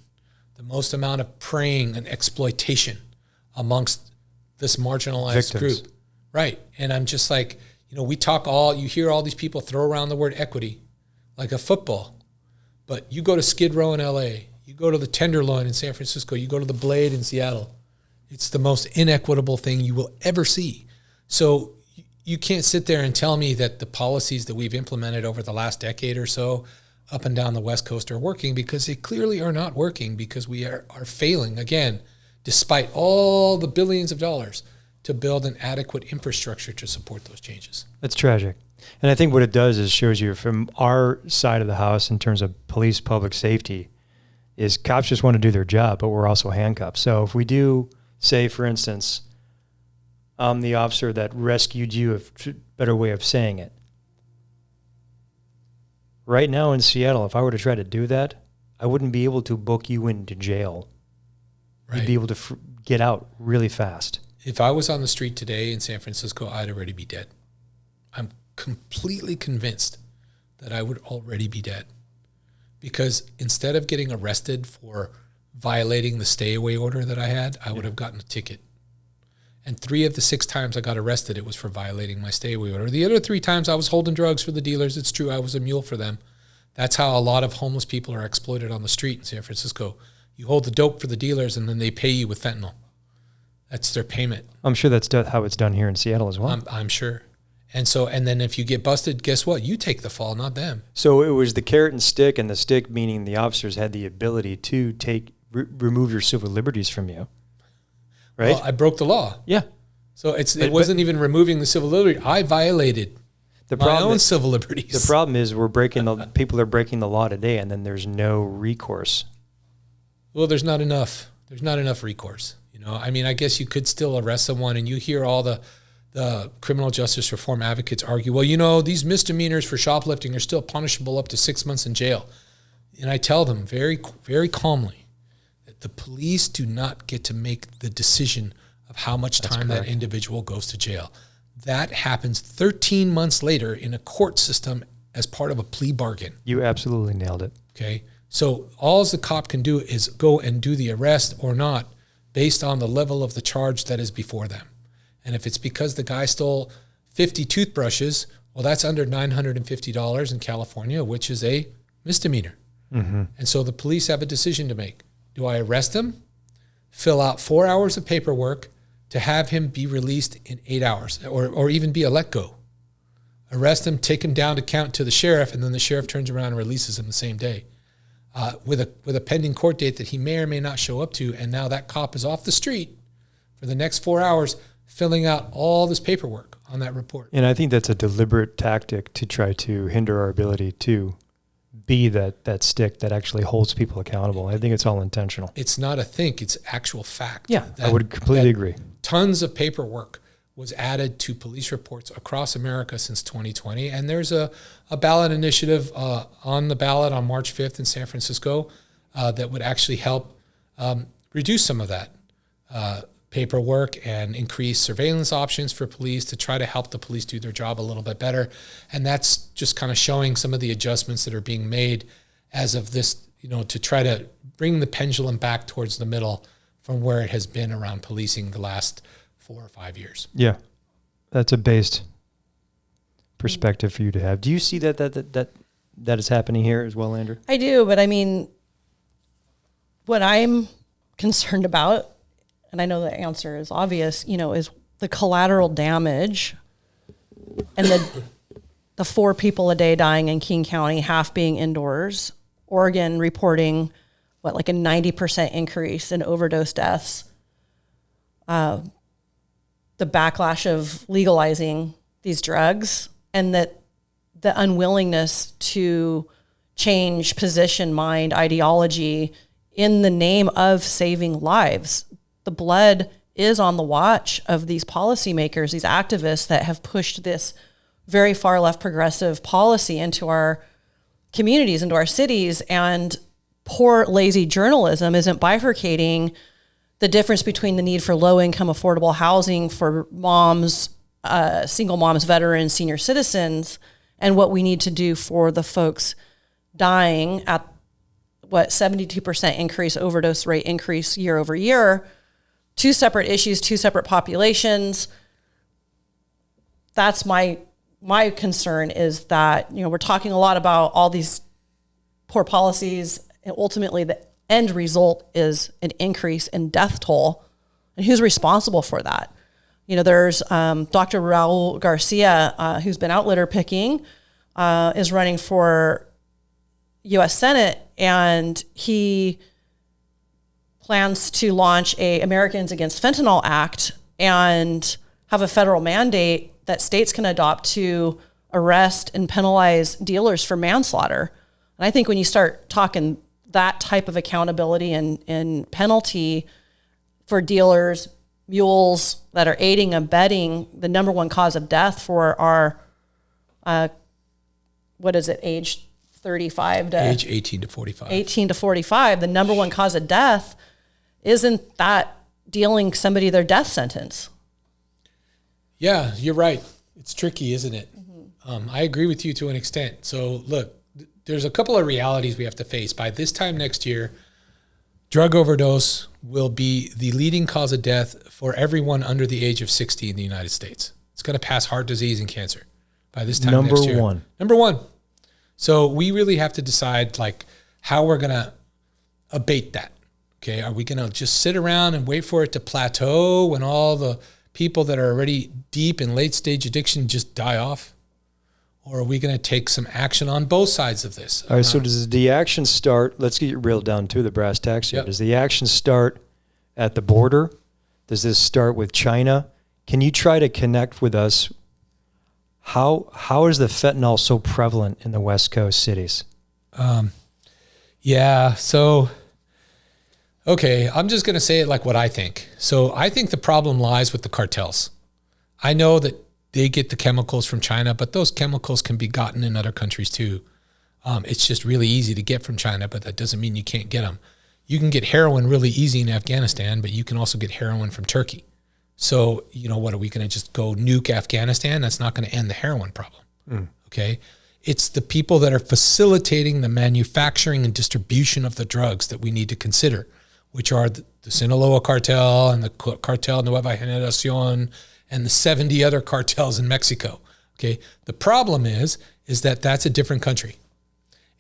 S2: the most amount of preying and exploitation amongst this marginalized group. Right. And I'm just like, you hear all these people throw around the word equity like a football, but you go to Skid Row in LA, you go to the Tenderloin in San Francisco, you go to the Blade in Seattle. It's the most inequitable thing you will ever see. So you can't sit there and tell me that the policies that we've implemented over the last decade or so up and down the West Coast are working, because they clearly are not working, because we are failing, again, despite all the billions of dollars, to build an adequate infrastructure to support those changes.
S5: That's tragic. And I think what it does is shows you from our side of the house in terms of police public safety is cops just want to do their job, but we're also handcuffed. So if we do, say, for instance, I'm the officer that rescued you, a better way of saying it. Right now in Seattle, if I were to try to do that, I wouldn't be able to book you into jail. Right. You'd be able to get out really fast.
S2: If I was on the street today in San Francisco, I'd already be dead. I'm completely convinced that I would already be dead. Because instead of getting arrested for violating the stay-away order that I had, I would have gotten a ticket. And 3 of the 6 times I got arrested, it was for violating my stay-away order. The other 3 times I was holding drugs for the dealers. It's true, I was a mule for them. That's how a lot of homeless people are exploited on the street in San Francisco. You hold the dope for the dealers, and then they pay you with fentanyl. That's their payment.
S5: I'm sure that's how it's done here in Seattle as well.
S2: I'm sure. And then if you get busted, guess what? You take the fall, not them.
S5: So it was the carrot and stick, and the stick meaning the officers had the ability to remove your civil liberties from you. Right?
S2: Well, I broke the law.
S5: Yeah.
S2: So it wasn't even removing the civil liberty. I violated my own civil liberties.
S5: The problem is people are breaking the law today, and then there's no recourse.
S2: Well, there's not enough. There's not enough recourse. I mean, I guess you could still arrest someone, and you hear all the criminal justice reform advocates argue, well, these misdemeanors for shoplifting are still punishable up to 6 months in jail. And I tell them very, very calmly that the police do not get to make the decision of how much time that individual goes to jail. That happens 13 months later in a court system as part of a plea bargain.
S5: You absolutely nailed it.
S2: Okay. So all the cop can do is go and do the arrest or not based on the level of the charge that is before them. And if it's because the guy stole 50 toothbrushes, well, that's under $950 in California, which is a misdemeanor. Mm-hmm. And so the police have a decision to make. Do I arrest him, fill out 4 hours of paperwork to have him be released in 8 hours, or even be a let go? arrest him, take him down to the sheriff, and then the sheriff turns around and releases him the same day, with a pending court date that he may or may not show up to. And now that cop is off the street for the next 4 hours filling out all this paperwork on that report.
S5: And I think that's a deliberate tactic to try to hinder our ability to be that stick that actually holds people accountable. I think it's all intentional.
S2: It's not a think, it's actual fact.
S5: Yeah, I would completely agree.
S2: Tons of paperwork was added to police reports across America since 2020. And there's a ballot initiative on the ballot on March 5th in San Francisco that would actually help reduce some of that paperwork and increase surveillance options for police to try to help the police do their job a little bit better. And that's just kind of showing some of the adjustments that are being made as of this, to try to bring the pendulum back towards the middle from where it has been around policing the last 4 or 5 years.
S5: Yeah. That's a based perspective for you to have. Do you see that is happening here as well, Andrew?
S6: I do, but I mean, what I'm concerned about, and I know the answer is obvious, is the collateral damage and the 4 people a day dying in King County, half being indoors. Oregon reporting like a 90% increase in overdose deaths. The backlash of legalizing these drugs, and that the unwillingness to change position, mind, ideology in the name of saving lives. The blood is on the watch of these policymakers, these activists that have pushed this very far left progressive policy into our communities, into our cities. And poor, lazy journalism isn't bifurcating the difference between the need for low-income, affordable housing for moms, single moms, veterans, senior citizens, and what we need to do for the folks dying at 72% overdose rate increase year over year. 2 separate issues, 2 separate populations. That's my concern, is that, we're talking a lot about all these poor policies, and ultimately the end result is an increase in death toll. And who's responsible for that? There's Dr. Raul Garcia, who's been out litter picking, is running for U.S. Senate, and he plans to launch a Americans Against Fentanyl Act and have a federal mandate that states can adopt to arrest and penalize dealers for manslaughter. And I think when you start talking that type of accountability and penalty for dealers, mules that are aiding and abetting the number one cause of death for our, age 35 to...
S2: Age 18 to 45.
S6: 18 to 45, the number one cause of death, isn't that dealing somebody their death sentence?
S2: Yeah, you're right. It's tricky, isn't it? Mm-hmm. I agree with you to an extent. So look, there's a couple of realities we have to face. By this time next year, drug overdose will be the leading cause of death for everyone under the age of 60 in the United States. It's going to pass heart disease and cancer by this time next year. Number one. So we really have to decide how we're going to abate that. Okay, are we going to just sit around and wait for it to plateau when all the people that are already deep in late stage addiction just die off? Or are we going to take some action on both sides of this?
S5: All right, so does the action start, let's get real down to the brass tacks here. Yep. Does the action start at the border? Does this start with China? Can you try to connect with us? How is the fentanyl so prevalent in the West Coast cities?
S2: Okay, I'm just going to say it like what I think. So I think the problem lies with the cartels. I know that they get the chemicals from China, but those chemicals can be gotten in other countries too. It's just really easy to get from China, but that doesn't mean you can't get them. You can get heroin really easy in Afghanistan, but you can also get heroin from Turkey. So, what, are we going to just go nuke Afghanistan? That's not going to end the heroin problem. Okay. It's the people that are facilitating the manufacturing and distribution of the drugs that we need to consider, which are the Sinaloa cartel and the cartel Nueva Generacion and the 70 other cartels in Mexico. Okay. The problem is that that's a different country.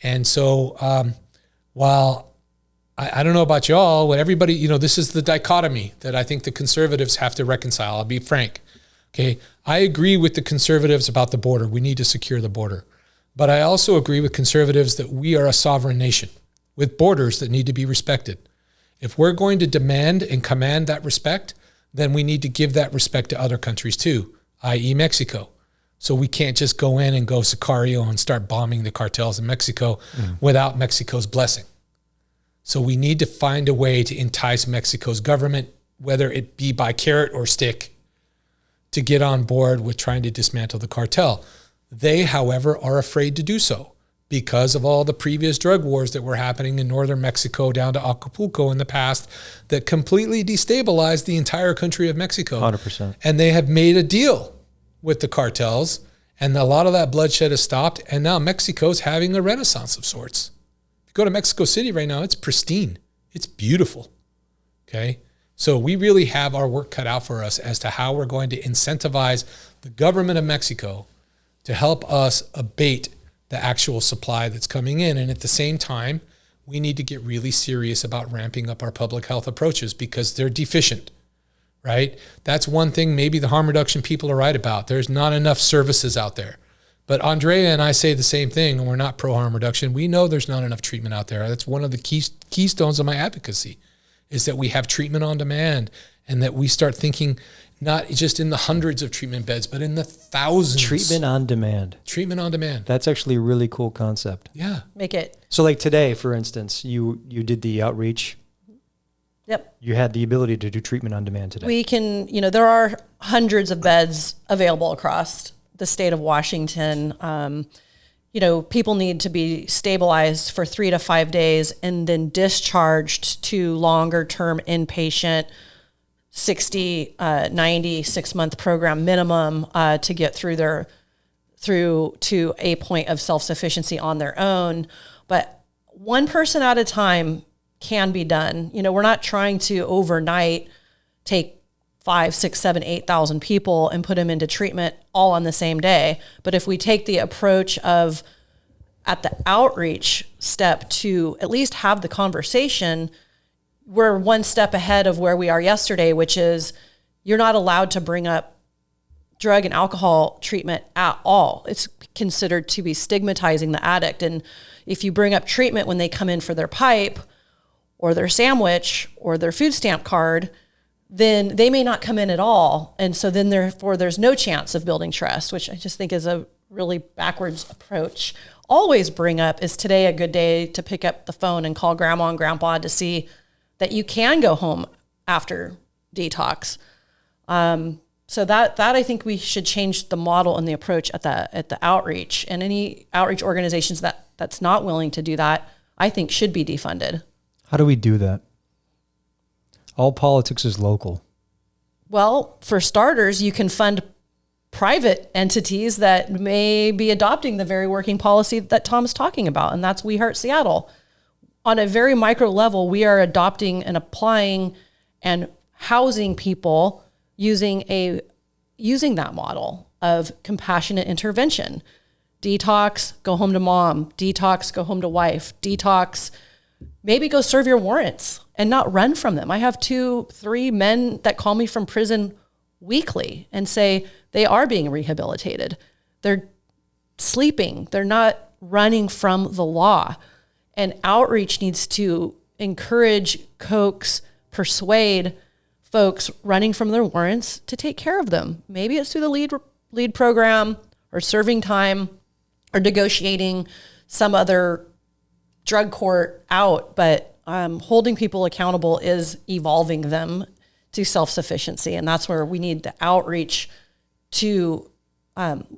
S2: And so while I don't know about y'all, what everybody, this is the dichotomy that I think the conservatives have to reconcile. I'll be frank. Okay. I agree with the conservatives about the border. We need to secure the border. But I also agree with conservatives that we are a sovereign nation with borders that need to be respected. If we're going to demand and command that respect, then we need to give that respect to other countries too, i.e. Mexico. So we can't just go in and go Sicario and start bombing the cartels in Mexico without Mexico's blessing. So we need to find a way to entice Mexico's government, whether it be by carrot or stick, to get on board with trying to dismantle the cartel. They, however, are afraid to do so because of all the previous drug wars that were happening in northern Mexico down to Acapulco in the past that completely destabilized the entire country of Mexico.
S5: 100%.
S2: And they have made a deal with the cartels, and a lot of that bloodshed has stopped, and now Mexico's having a renaissance of sorts. If you go to Mexico City right now, it's pristine. It's beautiful. Okay? So we really have our work cut out for us as to how we're going to incentivize the government of Mexico to help us abate the actual supply that's coming in. And at the same time, we need to get really serious about ramping up our public health approaches because they're deficient, right? That's one thing maybe the harm reduction people are right about. There's not enough services out there. But Andrea and I say the same thing, and we're not pro-harm reduction. We know there's not enough treatment out there. That's one of the keystones of my advocacy, is that we have treatment on demand and that we start thinking not just in the hundreds of treatment beds, but in the thousands.
S5: Treatment on demand.
S2: Treatment on demand.
S5: That's actually a really cool concept.
S2: Yeah.
S6: Make it.
S5: So like today, for instance, you did the outreach.
S6: Yep.
S5: You had the ability to do treatment on demand today.
S6: We can, there are hundreds of beds available across the state of Washington. People need to be stabilized for 3 to 5 days and then discharged to longer term inpatient 60, 90, 6-month program minimum to get through to a point of self-sufficiency on their own. But one person at a time can be done. We're not trying to overnight take 5, 6, 7, 8,000 people and put them into treatment all on the same day. But if we take the approach of at the outreach step to at least have the conversation, we're one step ahead of where we are yesterday, which is you're not allowed to bring up drug and alcohol treatment at all. It's considered to be stigmatizing the addict. And if you bring up treatment when they come in for their pipe or their sandwich or their food stamp card, then they may not come in at all. And so then therefore there's no chance of building trust, which I just think is a really backwards approach. Always bring up, is today a good day to pick up the phone and call grandma and grandpa to see that you can go home after detox. So that I think we should change the model and the approach at the outreach, and any outreach organizations that's not willing to do that, I think should be defunded.
S5: How do we do that? All politics is local.
S6: Well, for starters, you can fund private entities that may be adopting the very working policy that Tom's talking about, and that's We Heart Seattle. On a very micro level, we are adopting and applying and housing people using that model of compassionate intervention. Detox, go home to mom. Detox, go home to wife. Detox, maybe go serve your warrants and not run from them. I have 2, 3 men that call me from prison weekly and say they are being rehabilitated. They're sleeping. They're not running from the law. And outreach needs to encourage, coax, persuade folks running from their warrants to take care of them. Maybe it's through the lead program or serving time or negotiating some other drug court out. But holding people accountable is evolving them to self-sufficiency. And that's where we need the outreach to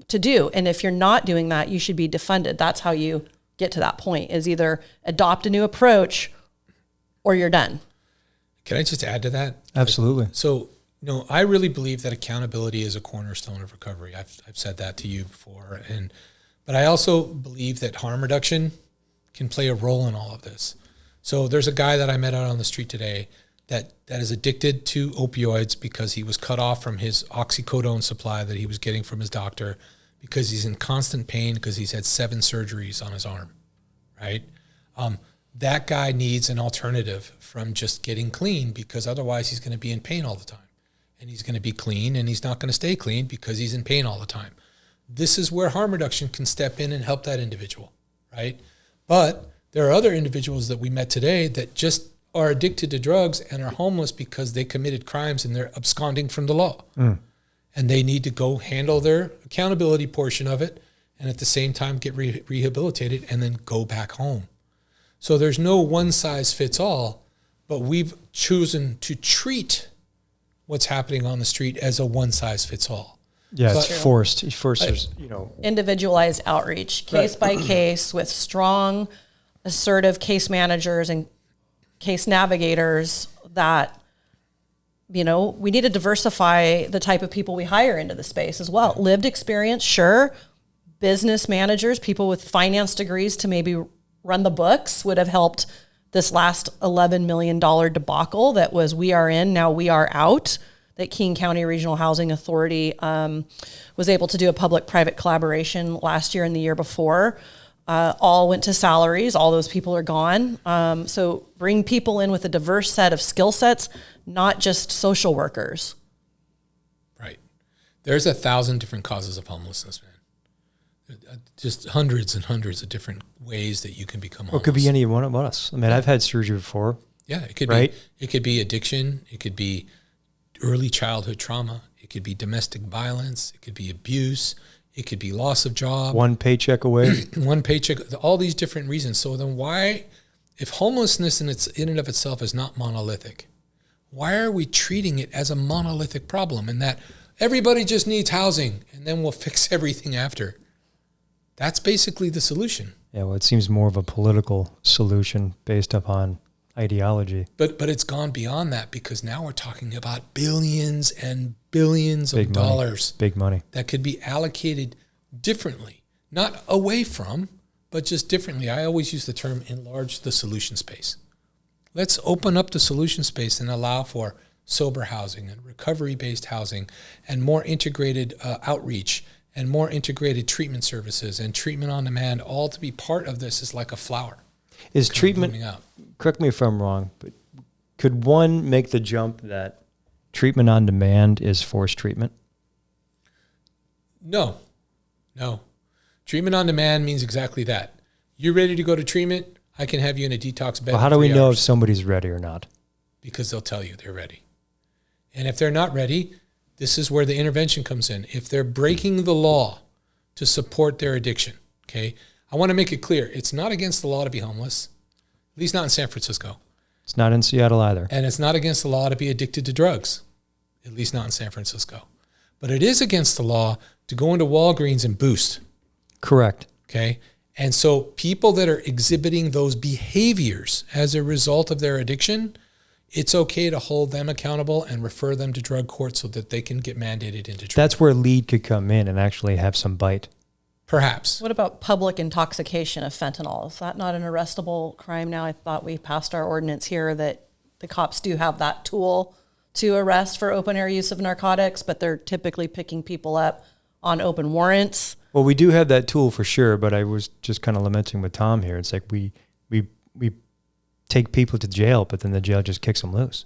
S6: do. And if you're not doing that, you should be defunded. That's how you get to that point, is either adopt a new approach or you're done.
S2: Can I just add to that?
S5: Absolutely.
S2: So, I really believe that accountability is a cornerstone of recovery. I've said that to you before. But I also believe that harm reduction can play a role in all of this. So there's a guy that I met out on the street today that is addicted to opioids because he was cut off from his oxycodone supply that he was getting from his doctor, because he's in constant pain because he's had 7 surgeries on his arm, right? That guy needs an alternative from just getting clean, because otherwise he's going to be in pain all the time. and he's going to be clean, and he's not going to stay clean because he's in pain all the time. This is where harm reduction can step in and help that individual, right? But there are other individuals that we met today that just are addicted to drugs and are homeless because they committed crimes and they're absconding from the law. And they need to go handle their accountability portion of it and at the same time get rehabilitated and then go back home. So there's no one size fits all, but we've chosen to treat what's happening on the street as a one size fits all.
S5: Yeah,
S2: So
S5: it's forced. There's,
S6: Individualized outreach, case by case, with strong, assertive case managers and case navigators that, we need to diversify the type of people we hire into the space as well. Lived experience, sure. Business managers, people with finance degrees to maybe run the books would have helped this last $11 million debacle that was we are in, now we are out, that King County Regional Housing Authority was able to do a public-private collaboration last year and the year before. All went to salaries. All those people are gone. So bring people in with a diverse set of skill sets, not just social workers.
S2: Right. There's 1,000 different causes of homelessness, man. Just hundreds and hundreds of different ways that you can become homeless.
S5: It could be any one of us. I mean, I've had surgery before.
S2: Yeah, it could
S5: right?
S2: be. It could be addiction. It could be early childhood trauma. It could be domestic violence. It could be abuse. It could be loss of job.
S5: One paycheck away.
S2: One paycheck. All these different reasons. So then why, if homelessness in and of itself is not monolithic, why are we treating it as a monolithic problem and that everybody just needs housing and then we'll fix everything after? That's basically the solution.
S5: Yeah, well, it seems more of a political solution based upon ideology.
S2: But it's gone beyond that because now we're talking about billions and billions of dollars.
S5: Big money.
S2: That could be allocated differently, not away from, but just differently. I always use the term enlarge the solution space. Let's open up the solution space and allow for sober housing and recovery-based housing and more integrated outreach and more integrated treatment services and treatment on demand, all to be part of this is like a flower.
S5: Is treatment, correct me if I'm wrong, but could one make the jump that treatment on demand is forced treatment?
S2: No. Treatment on demand means exactly that. You're ready to go to treatment, I can have you in a detox bed.
S5: Well, how do we know if somebody's ready or not?
S2: Because they'll tell you they're ready. And if they're not ready, this is where the intervention comes in. If they're breaking the law to support their addiction, okay? I want to make it clear, it's not against the law to be homeless, at least not in San Francisco.
S5: It's not in Seattle either.
S2: And it's not against the law to be addicted to drugs, at least not in San Francisco. But it is against the law to go into Walgreens and boost.
S5: Correct.
S2: Okay? And so people that are exhibiting those behaviors as a result of their addiction, it's okay to hold them accountable and refer them to drug court so that they can get mandated into treatment.
S5: That's where LEAD could come in and actually have some bite.
S2: Perhaps.
S6: What about public intoxication of fentanyl? Is that not an arrestable crime now? I thought we passed our ordinance here that the cops do have that tool to arrest for open air use of narcotics, but they're typically picking people up on open warrants.
S5: Well, we do have that tool for sure, but I was just kind of lamenting with Tom here. It's like we take people to jail, but then the jail just kicks them loose.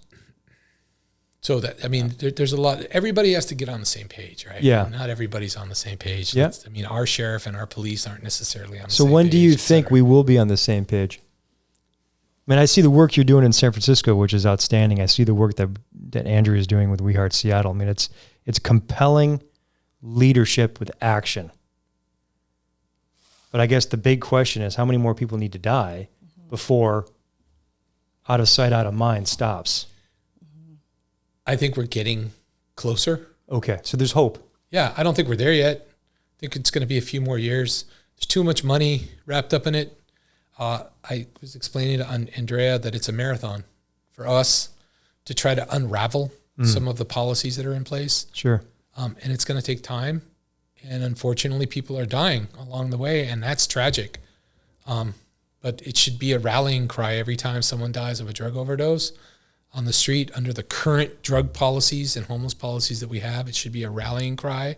S2: So that, I mean, there's a lot, everybody has to get on the same page, right?
S5: Yeah.
S2: Not everybody's on the same page.
S5: Yeah.
S2: I mean, our sheriff and our police aren't necessarily on the
S5: So
S2: same page.
S5: when do you think we will be on the same page? I mean, I see the work you're doing in San Francisco, which is outstanding. I see the work that Andrea is doing with We Heart Seattle. I mean, it's compelling leadership with action. But I guess the big question is how many more people need to die before out of sight, out of mind stops?
S2: I think we're getting closer.
S5: Okay, so there's hope.
S2: Yeah, I don't think we're there yet. I think it's going to be a few more years. There's too much money wrapped up in it. I was explaining to Andrea that it's a marathon for us to try to unravel some of the policies that are in place.
S5: Sure.
S2: And it's going to take time. And unfortunately, people are dying along the way, and that's tragic. But it should be a rallying cry every time someone dies of a drug overdose on the street under the current drug policies and homeless policies that we have. It should be a rallying cry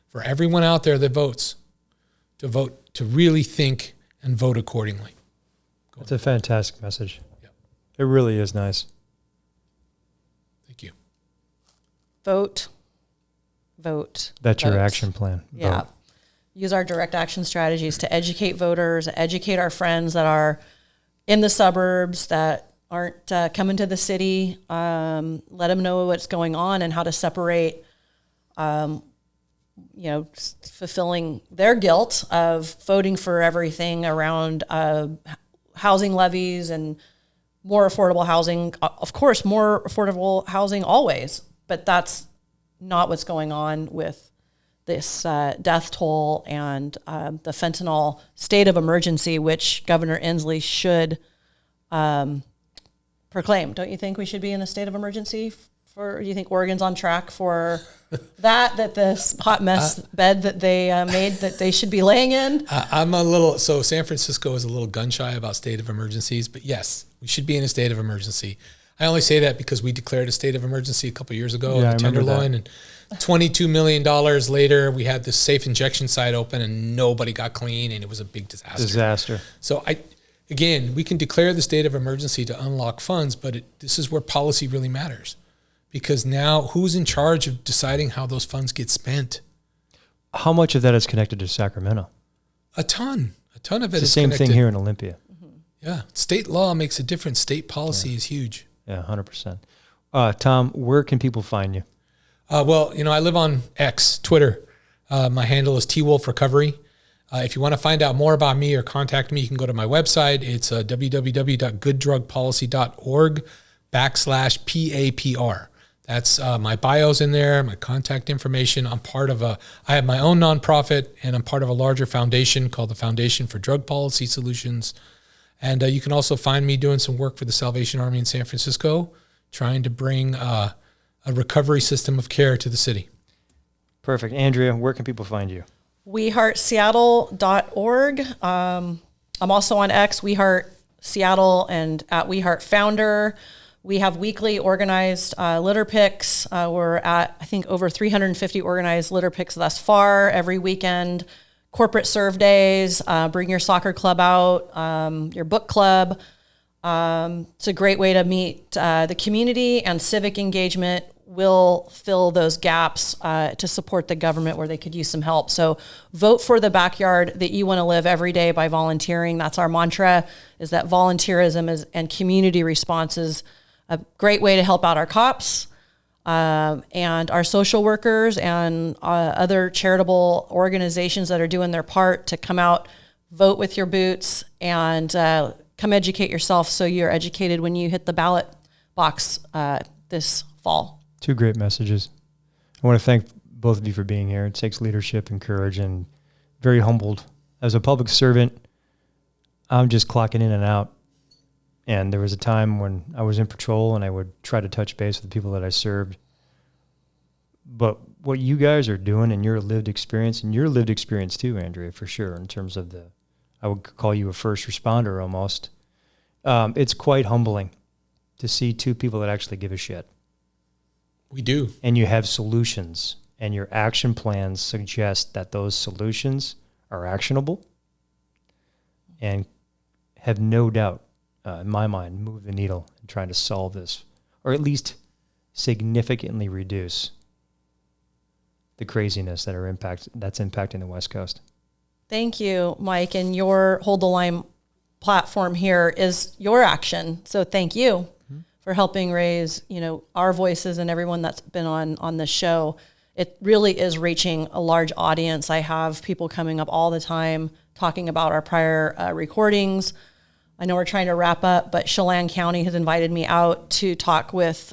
S2: for everyone out there that votes to really think and vote accordingly.
S5: It's a fantastic message.
S2: Yep.
S5: It really is nice.
S2: Thank you.
S6: Vote.
S5: That's your
S6: vote.
S5: action plan.
S6: Yeah.
S5: Vote.
S6: Use our direct action strategies to educate voters, educate our friends that are in the suburbs that aren't coming to the city. Let them know what's going on and how to separate, fulfilling their guilt of voting for everything around housing levies and more affordable housing. Of course, more affordable housing always, but that's not what's going on with this death toll and the fentanyl state of emergency, which Governor Inslee should proclaim. Don't you think we should be in a state of emergency? Do you think Oregon's on track for that this hot mess bed that they made that they should be laying in?
S2: So San Francisco is a little gun shy about state of emergencies, but yes, we should be in a state of emergency. I only say that because we declared a state of emergency a couple of years ago in the Tenderloin, and $22 million later, we had this safe injection site open and nobody got clean, and it was a big disaster. So we can declare the state of emergency to unlock funds, but this is where policy really matters, because now who's in charge of deciding how those funds get spent?
S5: How much of that is connected to Sacramento?
S2: A ton of it is
S5: the same
S2: connected.
S5: thing here in Olympia.
S6: Mm-hmm.
S2: Yeah, state law makes a difference. State policy is huge.
S5: Yeah, 100%. Tom, where can people find you?
S2: I live on X, Twitter. My handle is TWolfRecovery. If you want to find out more about me or contact me, you can go to my website. It's www.gooddrugpolicy.org/PAPR. That's my bio's in there, my contact information. I have my own nonprofit, and I'm part of a larger foundation called the Foundation for Drug Policy Solutions. And you can also find me doing some work for the Salvation Army in San Francisco, trying to bring a recovery system of care to the city.
S5: Perfect. Andrea, where can people find you?
S6: WeHeartSeattle.org. I'm also on X, WeHeartSeattle, and at WeHeartFounder. We have weekly organized litter picks. We're at, I think, over 350 organized litter picks thus far every weekend. Corporate serve days, bring your soccer club out, your book club. It's a great way to meet the community, and civic engagement will fill those gaps to support the government where they could use some help. So vote for the backyard that you want to live every day by volunteering. That's our mantra, is that volunteerism and community response is a great way to help out our cops and our social workers and other charitable organizations that are doing their part to come out, vote with your boots, and come educate yourself so you're educated when you hit the ballot box this fall.
S5: Two great messages. I want to thank both of you for being here. It takes leadership and courage, and very humbled. As a public servant, I'm just clocking in and out. And there was a time when I was in patrol and I would try to touch base with the people that I served. But what you guys are doing and your lived experience too, Andrea, for sure, in terms of I would call you a first responder almost. It's quite humbling to see two people that actually give a shit.
S2: We do.
S5: And you have solutions, and your action plans suggest that those solutions are actionable and have no doubt, in my mind, move the needle in trying to solve this, or at least significantly reduce the craziness that's impacting the West Coast.
S6: Thank you, Mike. And your Hold the Line platform here is your action. So thank you for helping raise, our voices and everyone that's been on this show. It really is reaching a large audience. I have people coming up all the time talking about our prior recordings. I know we're trying to wrap up, but Chelan County has invited me out to talk with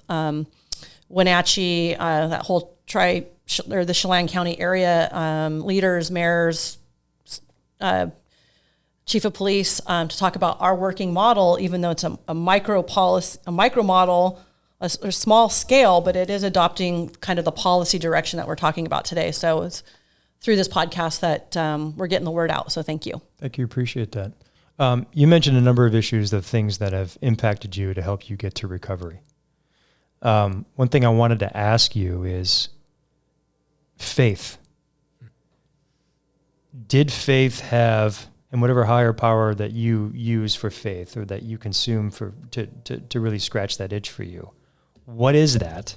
S6: Wenatchee, that whole the Chelan County area leaders, mayors, chief of police, to talk about our working model, even though it's a micro model, a small scale, but it is adopting kind of the policy direction that we're talking about today. So it's through this podcast that we're getting the word out. So thank you.
S5: Thank you. Appreciate that. You mentioned a number of issues of things that have impacted you to help you get to recovery. One thing I wanted to ask you is faith. Did faith have, and whatever higher power that you use for faith or that you consume to really scratch that itch for you, what is that?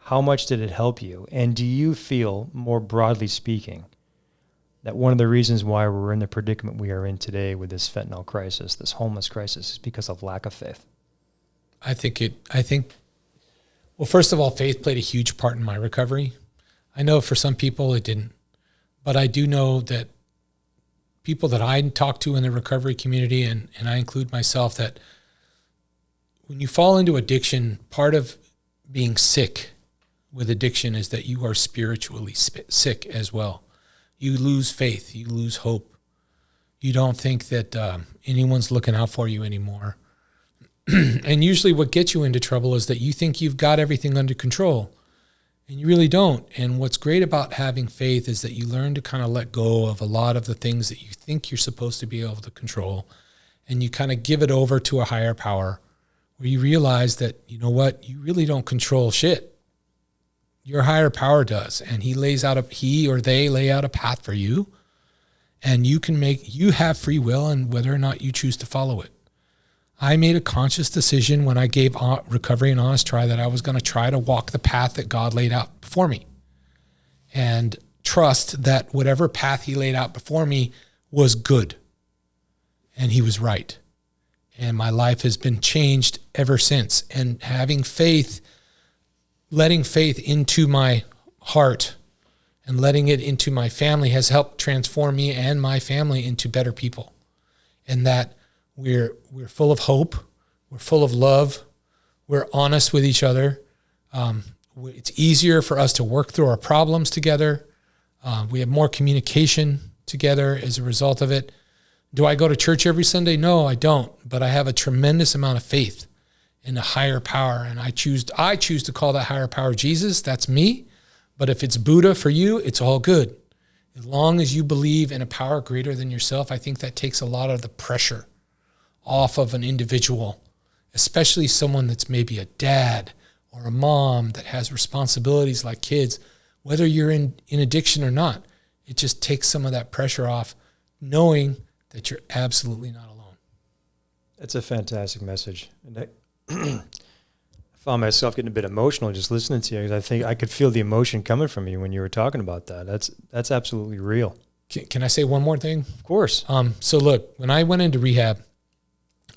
S5: How much did it help you? And do you feel, more broadly speaking, that one of the reasons why we're in the predicament we are in today with this fentanyl crisis, this homeless crisis, is because of lack of faith?
S2: Well, first of all, faith played a huge part in my recovery. I know for some people it didn't, but I do know that people that I talk to in the recovery community, and I include myself, that when you fall into addiction, part of being sick with addiction is that you are spiritually sick as well. You lose faith, you lose hope. You don't think that anyone's looking out for you anymore. And usually what gets you into trouble is that you think you've got everything under control, and you really don't. And what's great about having faith is that you learn to kind of let go of a lot of the things that you think you're supposed to be able to control, and you kind of give it over to a higher power, where you realize that, you know what, you really don't control shit. Your higher power does, and he or they lay out a path for you, and you have free will and whether or not you choose to follow it. I made a conscious decision when I gave recovery an honest try that I was going to try to walk the path that God laid out before me, and trust that whatever path he laid out before me was good, and he was right. And my life has been changed ever since. And having faith, letting faith into my heart and letting it into my family has helped transform me and my family into better people. And that we're full of hope, we're full of love, we're honest with each other. It's easier for us to work through our problems together. We have more communication together as a result of it. Do I go to church every Sunday? No, I don't. But I have a tremendous amount of faith in a higher power, and I choose to call that higher power Jesus. That's me. But if it's Buddha for you, it's all good. As long as you believe in a power greater than yourself, I think that takes a lot of the pressure off of an individual, especially someone that's maybe a dad or a mom that has responsibilities like kids, whether you're in addiction or not. It just takes some of that pressure off, knowing that you're absolutely not alone.
S5: That's a fantastic message. And I found myself getting a bit emotional just listening to you, because I think I could feel the emotion coming from you when you were talking about that. That's absolutely real.
S2: Can I say one more thing?
S5: Of course.
S2: So look, when I went into rehab,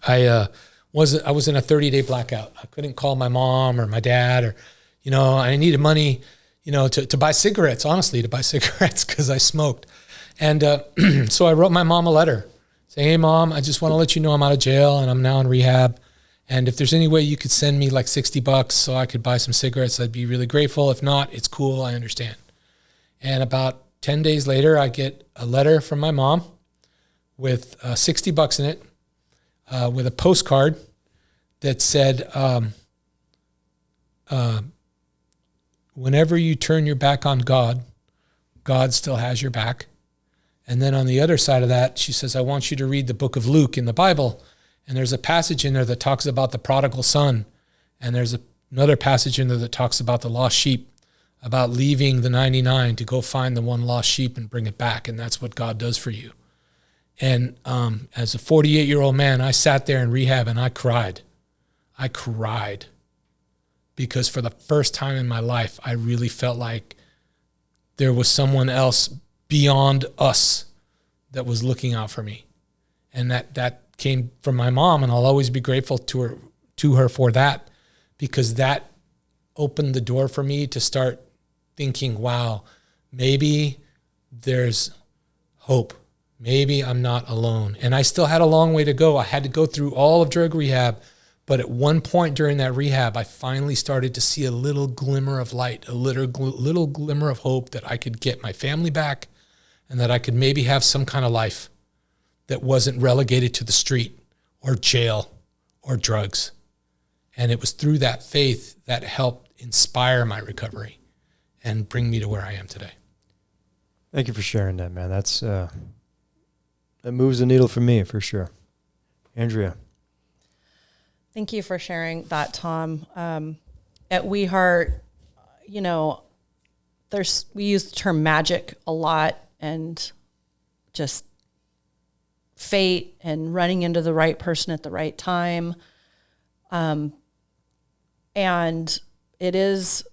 S2: I was in a 30-day blackout. I couldn't call my mom or my dad, or, I needed money, to buy cigarettes, honestly, because I smoked. And so I wrote my mom a letter saying, "Hey, Mom, I just want to let you know I'm out of jail and I'm now in rehab. And if there's any way you could send me like $60 so I could buy some cigarettes, I'd be really grateful. If not, it's cool. I understand." And about 10 days later, I get a letter from my mom with $60 in it, with a postcard that said, "Whenever you turn your back on God, God still has your back." And then on the other side of that, she says, "I want you to read the book of Luke in the Bible. And there's a passage in there that talks about the prodigal son. And there's another passage in there that talks about the lost sheep, about leaving the 99 to go find the one lost sheep and bring it back. And that's what God does for you." And as a 48-year-old man, I sat there in rehab and I cried. I cried because for the first time in my life, I really felt like there was someone else beyond us that was looking out for me. And that came from my mom, and I'll always be grateful to her for that, because that opened the door for me to start thinking, wow, maybe there's hope. Maybe I'm not alone. And I still had a long way to go. I had to go through all of drug rehab, but at one point during that rehab, I finally started to see a little glimmer of light, a little glimmer of hope that I could get my family back, and that I could maybe have some kind of life that wasn't relegated to the street or jail or drugs. And it was through that faith that helped inspire my recovery and bring me to where I am today.
S5: Thank you for sharing that, man. That moves the needle for me, for sure. Andrea.
S6: Thank you for sharing that, Tom. At We Heart, we use the term magic a lot, and just fate and running into the right person at the right time. And it is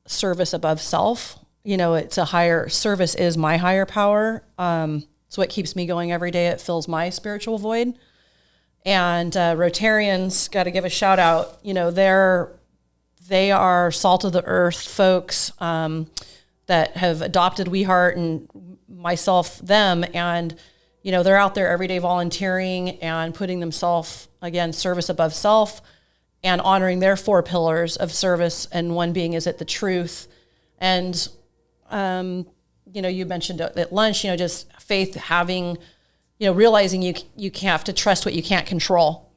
S6: service above self. You know, it's a higher service is my higher power. It's what keeps me going every day. It fills my spiritual void. And Rotarians, got to give a shout out. You know, they are salt of the earth folks that have adopted We Heart and myself, them, and you know, they're out there every day volunteering and putting themselves, again, service above self and honoring their 4 pillars of service. And one being, is it the truth? And, you know, you mentioned at lunch, you know, just faith, having, you know, realizing you have to trust what you can't control,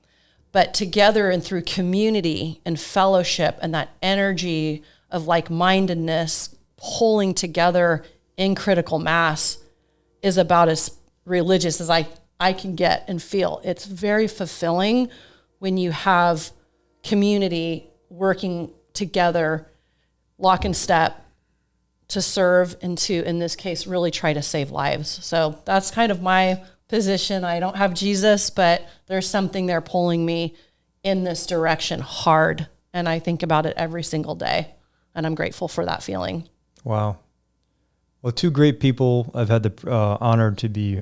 S6: but together and through community and fellowship and that energy of like-mindedness pulling together in critical mass is about as religious as I can get and feel. It's very fulfilling when you have community working together, lock and step, to serve and to, in this case, really try to save lives. So that's kind of my position. I don't have Jesus, but there's something there pulling me in this direction hard. And I think about it every single day. And I'm grateful for that feeling.
S5: Wow. Well, 2 great people I've had the honor to be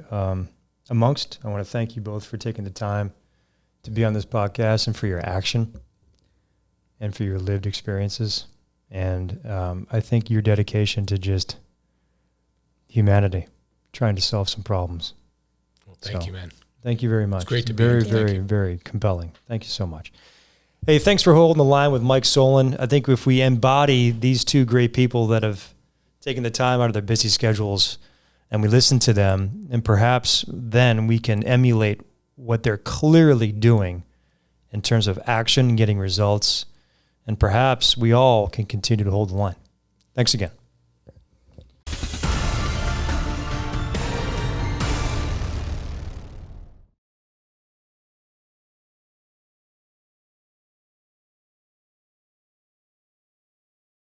S5: amongst. I want to thank you both for taking the time to be on this podcast and for your action and for your lived experiences. And I think your dedication to just humanity, trying to solve some problems.
S2: Well, thank you, man.
S5: Thank you very much.
S2: It's great to be
S5: very,
S2: here.
S5: very, very compelling. Thank you so much. Hey, thanks for holding the line with Mike Solon. I think if we embody these 2 great people that have taken the time out of their busy schedules and we listen to them, and perhaps then we can emulate what they're clearly doing in terms of action and getting results. And perhaps we all can continue to hold the line. Thanks again.